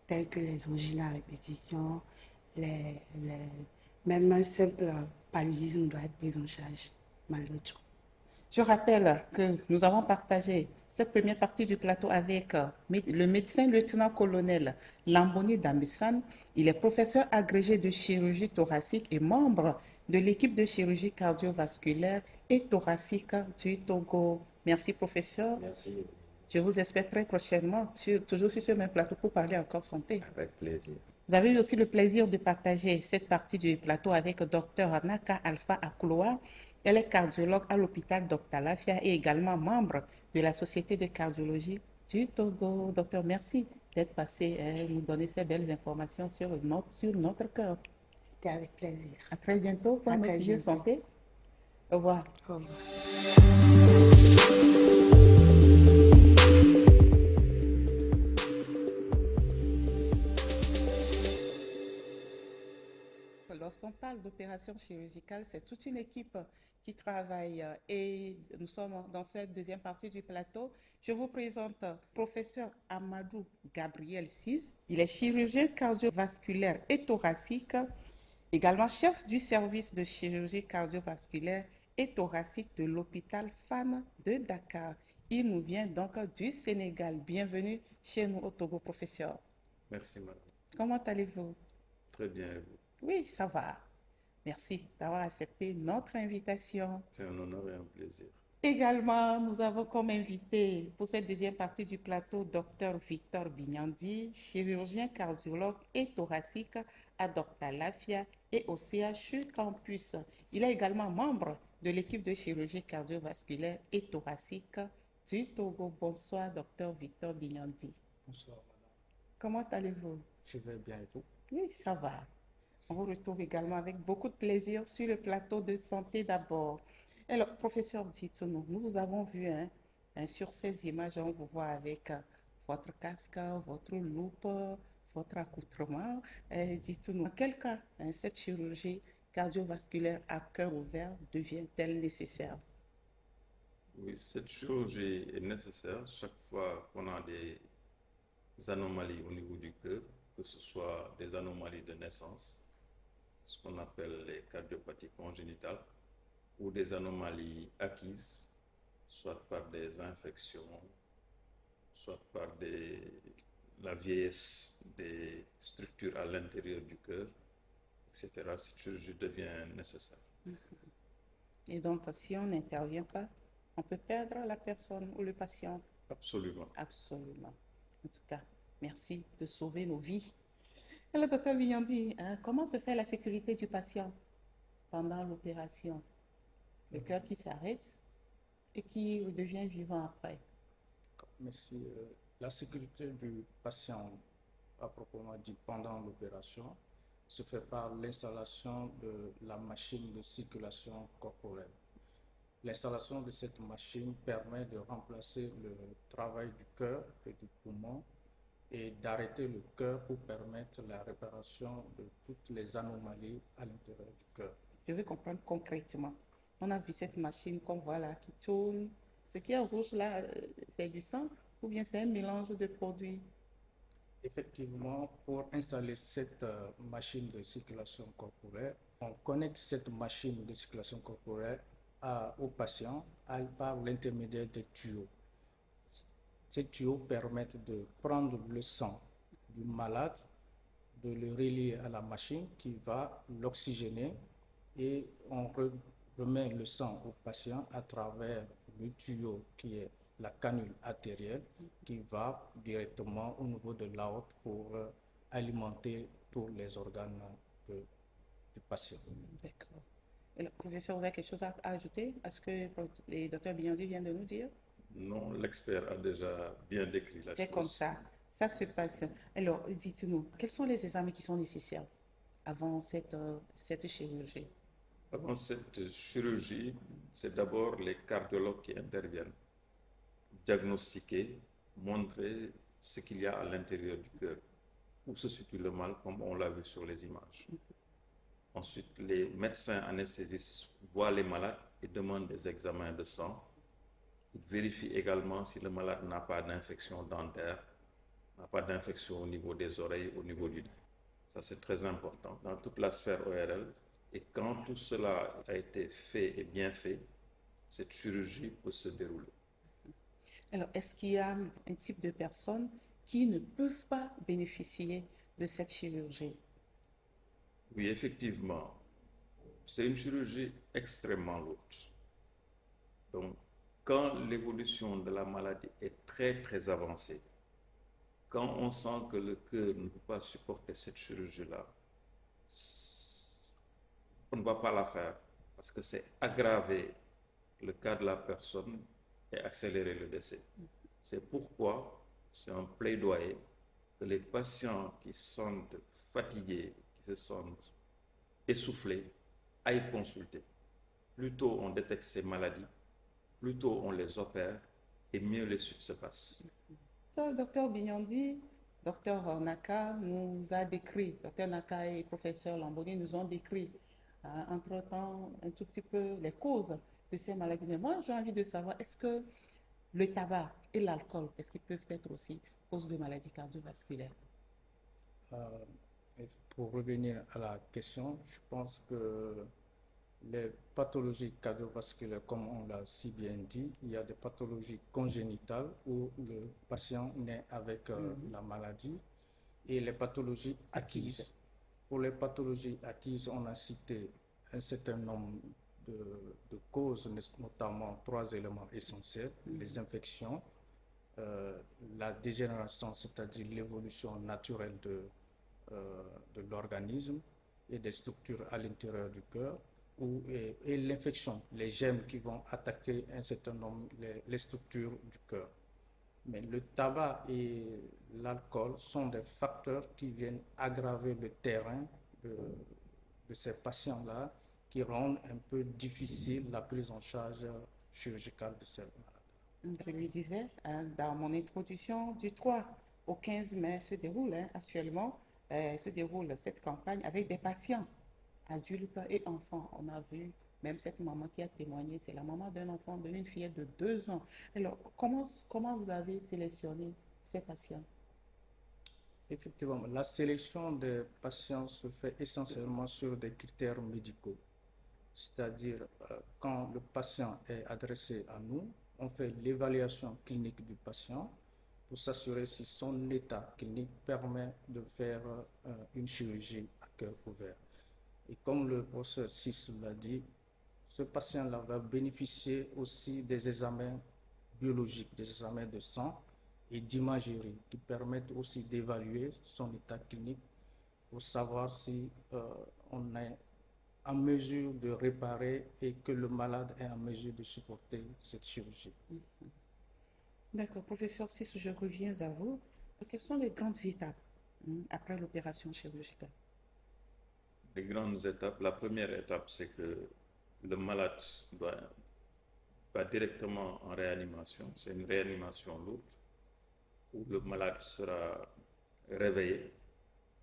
telles que les angines à répétition, même un simple paludisme doit être pris en charge malgré tout. Je rappelle que nous avons partagé cette première partie du plateau avec le médecin lieutenant-colonel Lamboni Damusan. Il est professeur agrégé de chirurgie thoracique et membre de l'équipe de chirurgie cardiovasculaire et thoracique du Togo. Merci, professeur. Merci. Je vous espère très prochainement, toujours sur ce même plateau, pour parler encore santé. Avec plaisir. Vous avez eu aussi le plaisir de partager cette partie du plateau avec Dr Naka Alpha Akloa. Elle est cardiologue à l'hôpital d'Octalafia et également membre de la Société de cardiologie du Togo. Docteur, merci d'être passé et nous donner ces belles informations sur notre cœur. C'était avec plaisir. À très bientôt pour un sujet santé. Au revoir. Au revoir. Lorsqu'on parle d'opération chirurgicale, c'est toute une équipe qui travaille et nous sommes dans cette deuxième partie du plateau. Je vous présente professeur Amadou Gabriel Sis. Il est chirurgien cardiovasculaire et thoracique, également chef du service de chirurgie cardiovasculaire et thoracique de l'hôpital FAN de Dakar. Il nous vient donc du Sénégal. Bienvenue chez nous au Togo, professeur. Merci, madame. Comment allez-vous? Très bien, et vous? Oui, ça va. Merci d'avoir accepté notre invitation. C'est un honneur et un plaisir. Également, nous avons comme invité pour cette deuxième partie du plateau Dr Victor Bignandi, chirurgien cardiologue et thoracique à Octalafia et au CHU Campus. Il est également membre de l'équipe de chirurgie cardiovasculaire et thoracique du Togo. Bonsoir, Dr Victor Bignandi. Bonsoir, madame. Comment allez-vous? Je vais bien, et vous? Oui, ça va. On vous retrouve également avec beaucoup de plaisir sur le plateau de Santé d'abord. Alors, professeur, dites-nous, nous vous avons vu sur ces images, on vous voit avec votre casque, votre loupe, votre accoutrement. Dites-nous, en quel cas cette chirurgie cardiovasculaire à cœur ouvert devient-elle nécessaire? Oui, cette chirurgie est nécessaire chaque fois qu'on a des anomalies au niveau du cœur, que ce soit des anomalies de naissance, ce qu'on appelle les cardiopathies congénitales, ou des anomalies acquises, soit par des infections, soit par la vieillesse des structures à l'intérieur du cœur, etc., cette chirurgie devient nécessaire. Et donc, si on n'intervient pas, on peut perdre la personne ou le patient. Absolument. Absolument. En tout cas, merci de sauver nos vies. Et le docteur Bignandi, comment se fait la sécurité du patient pendant l'opération? Le cœur qui s'arrête et qui redevient vivant après. Merci. La sécurité du patient, à proprement dit, pendant l'opération, se fait par l'installation de la machine de circulation corporelle. L'installation de cette machine permet de remplacer le travail du cœur et du poumon et d'arrêter le cœur pour permettre la réparation de toutes les anomalies à l'intérieur du cœur. Je veux comprendre concrètement. On a vu cette machine qu'on voit là qui tourne. Ce qui est rouge là, c'est du sang ou bien c'est un mélange de produits? Effectivement, pour installer cette machine de circulation corporelle, on connecte cette machine de circulation corporelle au patient par l'intermédiaire des tuyaux. Ces tuyaux permettent de prendre le sang du malade, de le relier à la machine qui va l'oxygéner et on remet le sang au patient à travers le tuyau qui est la canule artérielle qui va directement au niveau de l'aorte pour alimenter tous les organes du patient. D'accord. Et le professeur, vous avez quelque chose à ajouter à ce que le docteur Bignandi vient de nous dire? Non, l'expert a déjà bien décrit la chose. C'est comme ça se passe. Alors, dites-nous, quels sont les examens qui sont nécessaires avant cette chirurgie? Avant cette chirurgie, c'est d'abord les cardiologues qui interviennent, diagnostiquer, montrer ce qu'il y a à l'intérieur du cœur, où se situe le mal, comme on l'a vu sur les images. Ensuite, les médecins anesthésistes voient les malades et demandent des examens de sang. Ils vérifient également si le malade n'a pas d'infection dentaire, n'a pas d'infection au niveau des oreilles, au niveau du nez. Ça, c'est très important dans toute la sphère ORL. Et quand tout cela a été fait et bien fait, cette chirurgie peut se dérouler. Alors, est-ce qu'il y a un type de personnes qui ne peuvent pas bénéficier de cette chirurgie? Oui, effectivement. C'est une chirurgie extrêmement lourde. Donc, quand l'évolution de la maladie est très, très avancée, quand on sent que le cœur ne peut pas supporter cette chirurgie-là, on ne va pas la faire parce que c'est aggraver le cas de la personne et accélérer le décès. C'est pourquoi c'est un plaidoyer que les patients qui sont fatigués, qui se sentent essoufflés, aillent consulter. Plus tôt on détecte ces maladies, plus tôt on les opère et mieux les suites se passent. Docteur Bignandi, docteur Naka nous a décrit, docteur Naka et professeur Lamboni nous ont décrit entre-temps un tout petit peu les causes de ces maladies. Mais moi, j'ai envie de savoir, est-ce que le tabac et l'alcool, est-ce qu'ils peuvent être aussi cause de maladies cardiovasculaires? Pour revenir à la question, je pense que les pathologies cardiovasculaires, comme on l'a si bien dit, il y a des pathologies congénitales où le patient naît avec la maladie et les pathologies acquises. Pour les pathologies acquises, on a cité un certain nombre de causes, notamment 3 éléments essentiels, les infections, la dégénération, c'est-à-dire l'évolution naturelle de l'organisme et des structures à l'intérieur du cœur, et l'infection, les germes qui vont attaquer un certain nombre, les structures du cœur. Mais le tabac et l'alcool sont des facteurs qui viennent aggraver le terrain de ces patients-là, qui rendent un peu difficile la prise en charge chirurgicale de ces malades. Je lui disais dans mon introduction, du 3 au 15 mai actuellement, se déroule cette campagne avec des patients adultes et enfants. On a vu même cette maman qui a témoigné, c'est la maman d'un enfant, d'une fillette de 2 ans. Alors, comment vous avez sélectionné ces patients? Effectivement, la sélection des patients se fait essentiellement sur des critères médicaux. C'est-à-dire, quand le patient est adressé à nous, on fait l'évaluation clinique du patient pour s'assurer si son état clinique permet de faire une chirurgie à cœur ouvert. Et comme le professeur Sis l'a dit, ce patient-là va bénéficier aussi des examens biologiques, des examens de sang et d'imagerie qui permettent aussi d'évaluer son état clinique pour savoir si on est en mesure de réparer et que le malade est en mesure de supporter cette chirurgie. D'accord, professeur, si je reviens à vous, quelles sont les grandes étapes après l'opération chirurgicale? Les grandes étapes, la première étape, c'est que le malade va directement en réanimation. C'est une réanimation lourde où le malade sera réveillé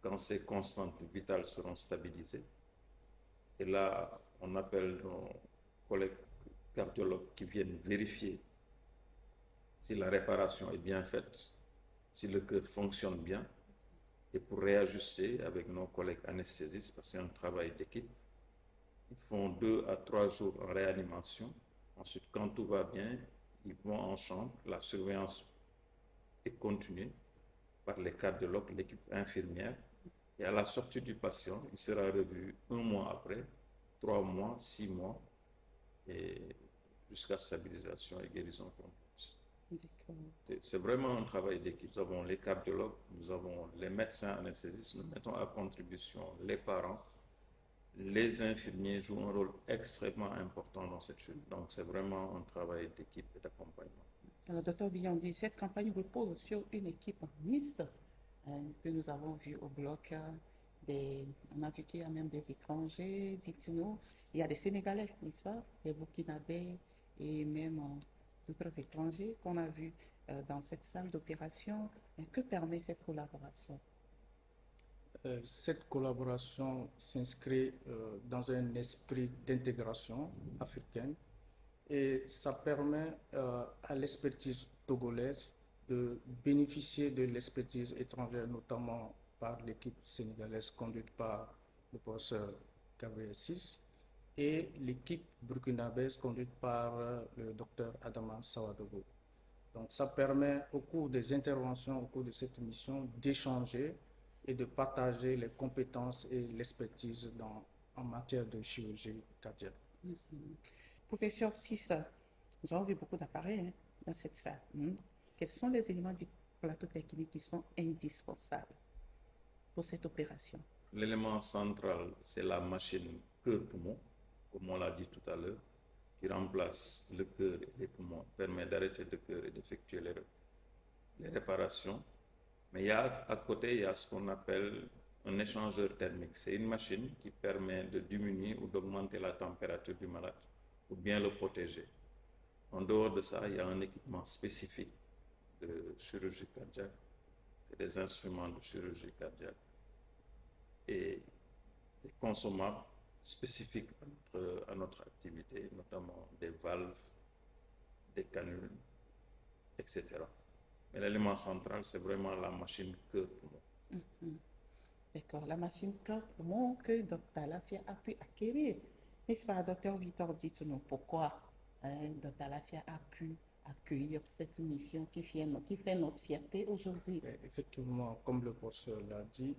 quand ses constantes vitales seront stabilisées. Et là, on appelle nos collègues cardiologues qui viennent vérifier si la réparation est bien faite, si le cœur fonctionne bien, et pour réajuster avec nos collègues anesthésistes, parce que c'est un travail d'équipe. Ils font 2 à 3 jours en réanimation. Ensuite, quand tout va bien, ils vont en chambre. La surveillance est continue par les cardiologues, l'équipe infirmière. Et à la sortie du patient, il sera revu 1 mois après, 3 mois, 6 mois, et jusqu'à stabilisation et guérison complète. C'est vraiment un travail d'équipe. Nous avons les cardiologues, nous avons les médecins anesthésistes, nous mettons à contribution les parents. Les infirmiers jouent un rôle extrêmement important dans cette chute. Donc, c'est vraiment un travail d'équipe et d'accompagnement. Alors, docteur Biyandi, cette campagne repose sur une équipe mixte que nous avons vue au bloc. On a vu qu'il y a même des étrangers, dites-nous. Il y a des Sénégalais, n'est-ce pas? Des Burkinabés et même d'autres étrangers qu'on a vus dans cette salle d'opération. Que permet cette collaboration? Cette collaboration s'inscrit dans un esprit d'intégration africaine et ça permet à l'expertise togolaise de bénéficier de l'expertise étrangère, notamment par l'équipe sénégalaise conduite par le professeur Gabriel Sis et l'équipe burkinabèse conduite par le docteur Adama Sawadogo. Donc ça permet au cours des interventions, au cours de cette mission, d'échanger et de partager les compétences et l'expertise en matière de chirurgie cardiaque. Professeur Sissa, nous avons vu beaucoup d'appareils dans cette salle. Quels sont les éléments du plateau technique qui sont indispensables pour cette opération? L'élément central, c'est la machine cœur-poumon, comme on l'a dit tout à l'heure, qui remplace le cœur et les poumons, permet d'arrêter le cœur et d'effectuer les réparations. Mais à côté, il y a ce qu'on appelle un échangeur thermique. C'est une machine qui permet de diminuer ou d'augmenter la température du malade pour bien le protéger. En dehors de ça, il y a un équipement spécifique de chirurgie cardiaque. C'est des instruments de chirurgie cardiaque et des consommables spécifiques à notre activité, notamment des valves, des canules, etc. Mais l'élément central, c'est vraiment la machine cœur-poumon. D'accord, la machine cœur-poumon que Dr Lafia a pu acquérir. N'est-ce pas, Dr Victor, dites-nous pourquoi Dr Lafia a pu accueillir cette mission qui fait notre fierté aujourd'hui. Effectivement, comme le professeur l'a dit,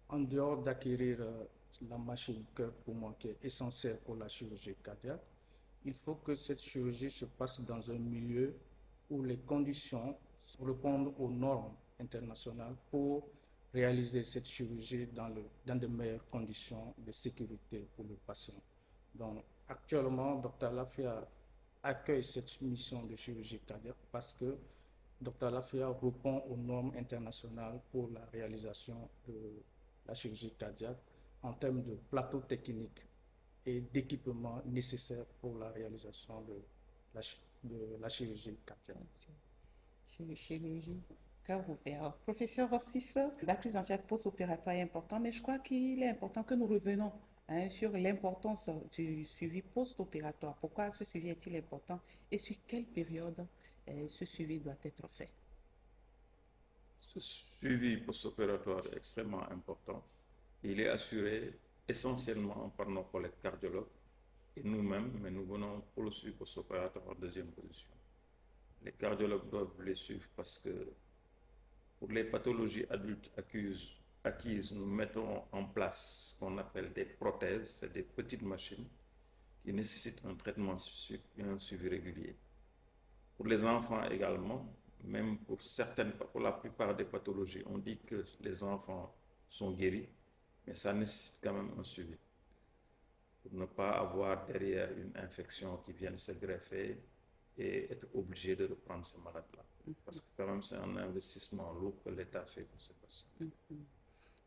en dehors d'acquérir la machine cœur-poumon qui est essentielle pour la chirurgie cardiaque, il faut que cette chirurgie se passe dans un milieu où les conditions répondent aux normes internationales pour réaliser cette chirurgie dans de meilleures conditions de sécurité pour le patient. Donc, actuellement, Dr Lafia accueille cette mission de chirurgie cardiaque parce que Dr Lafia répond aux normes internationales pour la réalisation de la chirurgie cardiaque en termes de plateau technique et d'équipement nécessaires pour la réalisation de la chirurgie cardiaque. Chirurgie cœur ouvert. Professeur Rossis, la prise en charge post-opératoire est importante, mais je crois qu'il est important que nous revenons sur l'importance du suivi post-opératoire. Pourquoi ce suivi est-il important et sur quelle période ce suivi doit être fait? Ce suivi post-opératoire est extrêmement important. Il est assuré essentiellement par nos collègues cardiologues et nous-mêmes, mais nous venons pour le suivi post-opératoire en deuxième position. Les cardiologues doivent les suivre parce que pour les pathologies adultes acquises, nous mettons en place ce qu'on appelle des prothèses, c'est des petites machines qui nécessitent un traitement et un suivi régulier. Pour les enfants également, même pour la plupart des pathologies, on dit que les enfants sont guéris, mais ça nécessite quand même un suivi pour ne pas avoir derrière une infection qui vienne se greffer et être obligé de reprendre ces malades-là. Parce que quand même, c'est un investissement lourd que l'État fait pour ces patients.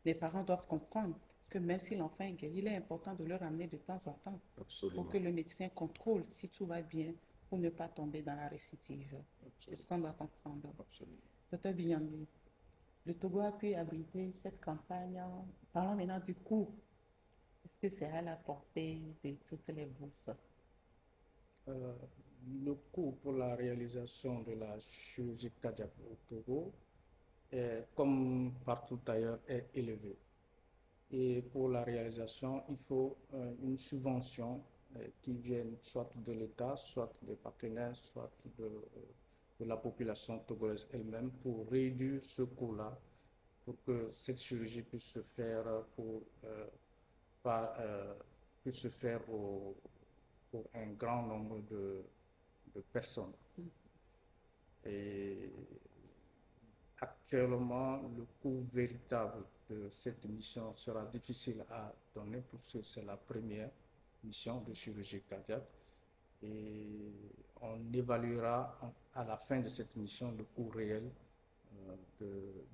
Les parents doivent comprendre que même si l'enfant est guéri, il est important de le ramener de temps en temps. Absolument. Pour que le médecin contrôle si tout va bien, pour ne pas tomber dans la récidive. C'est ce qu'on doit comprendre. Absolument. Dr Binyambi, le Togo a pu abriter cette campagne. Parlons maintenant du coût. Est-ce que c'est à la portée de toutes les bourses? Le coût pour la réalisation de la chirurgie cardiaque au Togo, comme partout ailleurs, est élevé. Et pour la réalisation, il faut une subvention qui vienne soit de l'État, soit des partenaires, soit de la population togolaise elle-même pour réduire ce coût-là, pour que cette chirurgie puisse se faire pour un grand nombre de personnes. Et actuellement, le coût véritable de cette mission sera difficile à donner parce que c'est la première mission de chirurgie cardiaque. Et on évaluera à la fin de cette mission le coût réel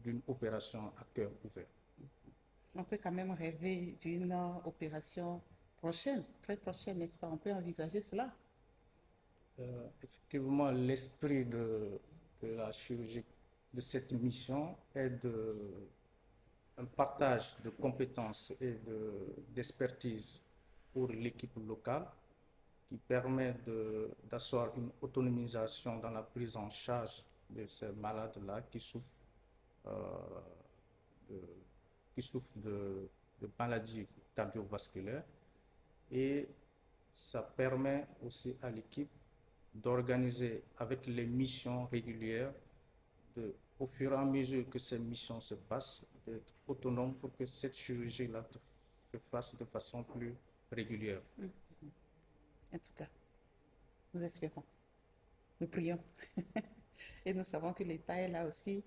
d'une opération à cœur ouvert. On peut quand même rêver d'une opération prochaine, très prochaine, n'est-ce pas? On peut envisager cela. Effectivement, l'esprit de la chirurgie, de cette mission, est un partage de compétences et d'expertise pour l'équipe locale qui permet d'asseoir une autonomisation dans la prise en charge de ces malades-là qui souffrent de maladies cardiovasculaires. Et ça permet aussi à l'équipe d'organiser avec les missions régulières, au fur et à mesure que ces missions se passent, d'être autonome pour que cette chirurgie-là se fasse de façon plus régulière. En tout cas, nous espérons. Nous prions. Et nous savons que l'État est là aussi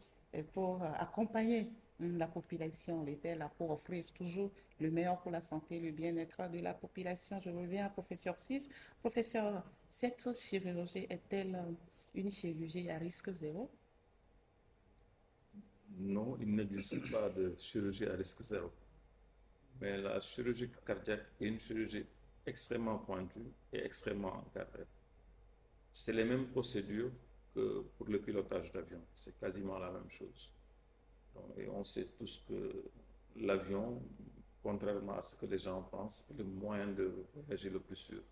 pour accompagner la population. L'État est là pour offrir toujours le meilleur pour la santé, le bien-être de la population. Je reviens à professeur 6. Professeur, cette chirurgie est-elle une chirurgie à risque zéro? Non, il n'existe pas de chirurgie à risque zéro. Mais la chirurgie cardiaque est une chirurgie extrêmement pointue et extrêmement encadrée. C'est les mêmes procédures que pour le pilotage d'avion. C'est quasiment la même chose. Et on sait tous que l'avion, contrairement à ce que les gens pensent, est le moyen de voyager le plus sûr.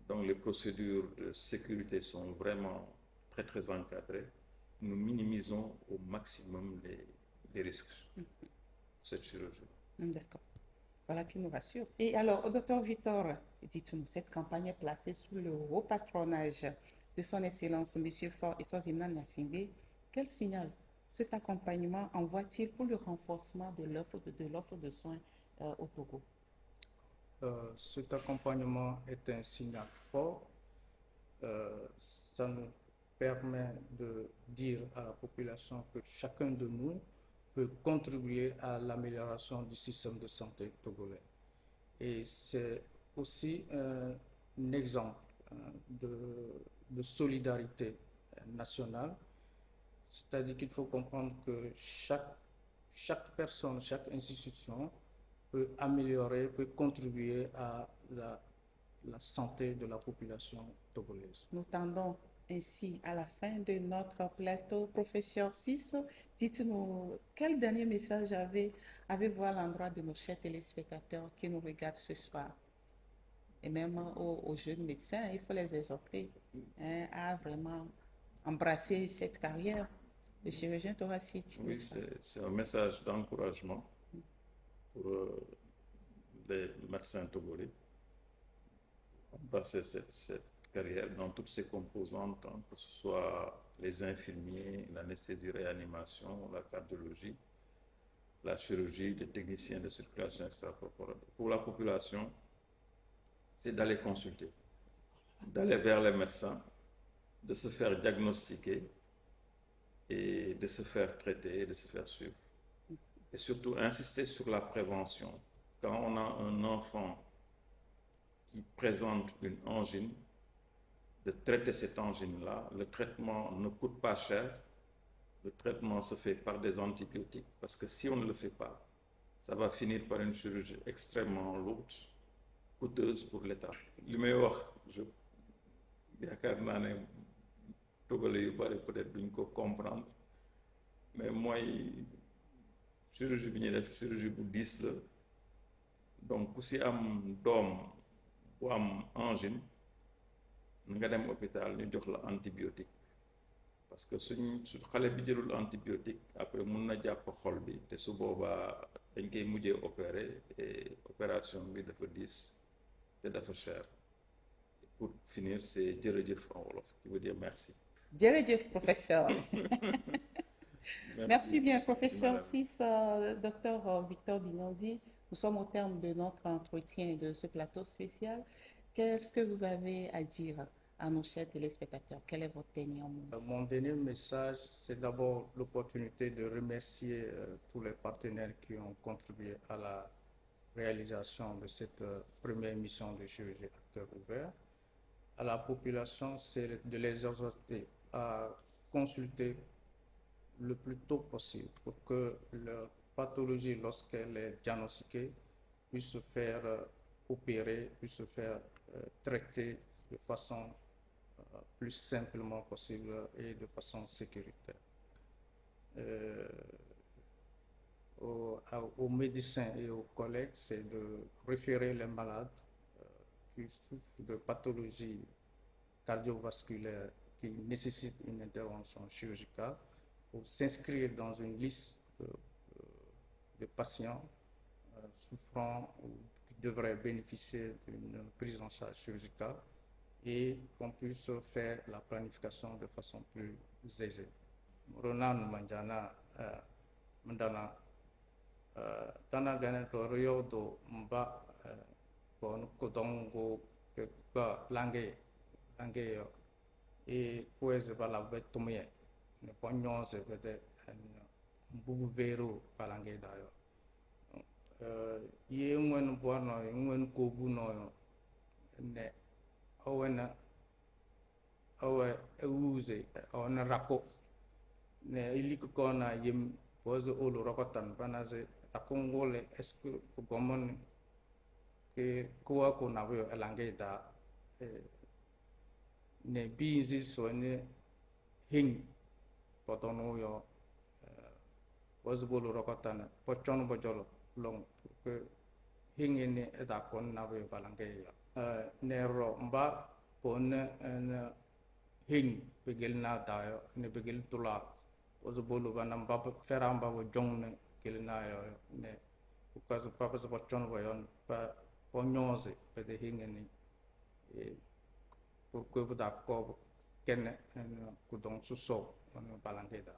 Donc les procédures de sécurité sont vraiment très très encadrées. Nous minimisons au maximum les risques de cette chirurgie. D'accord. Voilà qui nous rassure. Et alors, docteur Victor, dites-nous, cette campagne est placée sous le haut patronage de son Excellence M. Faure Eswazimana Gnassingbé. Quel signal cet accompagnement envoie-t-il pour le renforcement de l'offre de soins au Togo? Cet accompagnement est un signal fort. Ça nous permet de dire à la population que chacun de nous peut contribuer à l'amélioration du système de santé togolais. Et c'est aussi un exemple de solidarité nationale. C'est-à-dire qu'il faut comprendre que chaque personne, chaque institution peut améliorer, peut contribuer à la santé de la population togolaise. Nous tendons ainsi à la fin de notre plateau. Professeur 6, dites-nous, quel dernier message avez-vous à l'endroit de nos chers téléspectateurs qui nous regardent ce soir? Et même aux jeunes médecins, il faut les exhorter à vraiment embrasser cette carrière de chirurgien thoracique. Oui, c'est un message d'encouragement pour les médecins togolais. Embrasser carrière dans toutes ses composantes, hein, que ce soit les infirmiers, l'anesthésie-réanimation, la cardiologie, la chirurgie, les techniciens de circulation extracorporelle. Pour la population, c'est d'aller consulter, d'aller vers les médecins, de se faire diagnostiquer et de se faire traiter, de se faire suivre. Et surtout, insister sur la prévention. Quand on a un enfant qui présente une angine, de traiter cette angine-là. Le traitement ne coûte pas cher. Le traitement se fait par des antibiotiques parce que si on ne le fait pas, ça va finir par une chirurgie extrêmement lourde, coûteuse pour l'État. Li may wax yaakaar naa ne togale yu bari peut-être duñ ko comprendre mais mooy chirurgie bi ñuy def chirurgie bu diis la donc ku si am doom bu am angine nga dem hôpital ñu jox la antibiotique parce que su xale bi jëlul antibiotique après mun na jàpp xol bi te su boobaa dañ koy mujjee opérer et opération bi dafa diis te dafa cher. Pour finir, c'est jërëjëf en wolof qui veut dire merci. Jërëjëf, professeur. Merci bien, Merci, professeur madame. 6, docteur Victor Bignandi. Nous sommes au terme de notre entretien et de ce plateau spécial. Qu'est-ce que vous avez à dire à nos chers téléspectateurs? Quel est votre dernier mot? Mon dernier message, c'est d'abord l'opportunité de remercier tous les partenaires qui ont contribué à la réalisation de cette première émission de chirurgie à cœur ouvert. À la population, c'est de les exhorter à consulter le plus tôt possible pour que leur pathologie, lorsqu'elle est diagnostiquée, puisse se faire opérer, puisse se faire traiter de façon plus simplement possible et de façon sécuritaire. Aux médecins et aux collègues, c'est de référer les malades qui souffrent de pathologies cardiovasculaires qui nécessitent une intervention chirurgicale pour s'inscrire dans une liste de patients souffrant ou qui devraient bénéficier d'une prise en charge chirurgicale et qu'on puisse faire la planification de façon plus aisée. Ronan Manjana Mandana Tana Ganeto Ryodo Mba Kon Kodongo Ba Lange yo et Poese Bala Betumie ne pognon se vede Mbubu Vero Balange Dayo. Ye ngwen bono ngwen kobu no ne awena awe ewuze ona rako ne iliko kona yim bozo olu rokotan banaze akongole eske gomon ke kuwa ko na bo elange da ne bizi so ne hing potono yo bozo bolu rokotan pochon bojolo long que hingene da kon na bo balange ya ne ro mba pon en hing begel na dayo ne begel tula ozo bolu banam ba feramba bo jongne gel na yo ne ukazo papa so pochon bo yon pa ponyose pe de hingene e pour que da ko ken en kudon suso on balange da.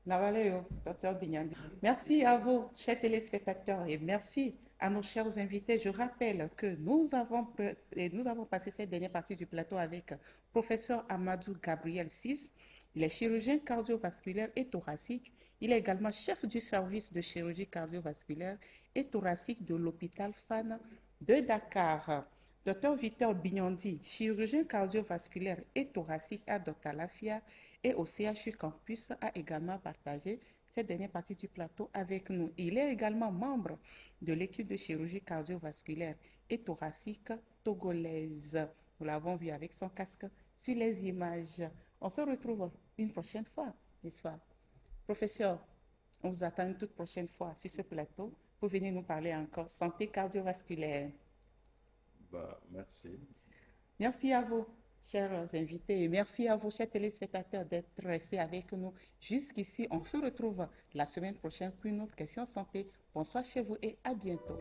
Navaleo, docteur Bignandi. Merci à vous, chers téléspectateurs, et merci à nos chers invités. Je rappelle que nous avons passé cette dernière partie du plateau avec professeur Amadou Gabriel Sis. Il est chirurgien cardiovasculaire et thoracique. Il est également chef du service de chirurgie cardiovasculaire et thoracique de l'hôpital Fann de Dakar. Docteur Victor Bignandi, chirurgien cardiovasculaire et thoracique à Dr Lafia et au CHU Campus, a également partagé cette dernière partie du plateau avec nous. Il est également membre de l'équipe de chirurgie cardiovasculaire et thoracique togolaise. Nous l'avons vu avec son casque sur les images. On se retrouve une prochaine fois, n'est-ce pas? Professeur, on vous attend une toute prochaine fois sur ce plateau pour venir nous parler encore santé cardiovasculaire. Bah, merci. Merci à vous, chers invités, et merci à vous, chers téléspectateurs, d'être restés avec nous jusqu'ici. On se retrouve la semaine prochaine pour une autre question santé. Bonsoir chez vous et à bientôt.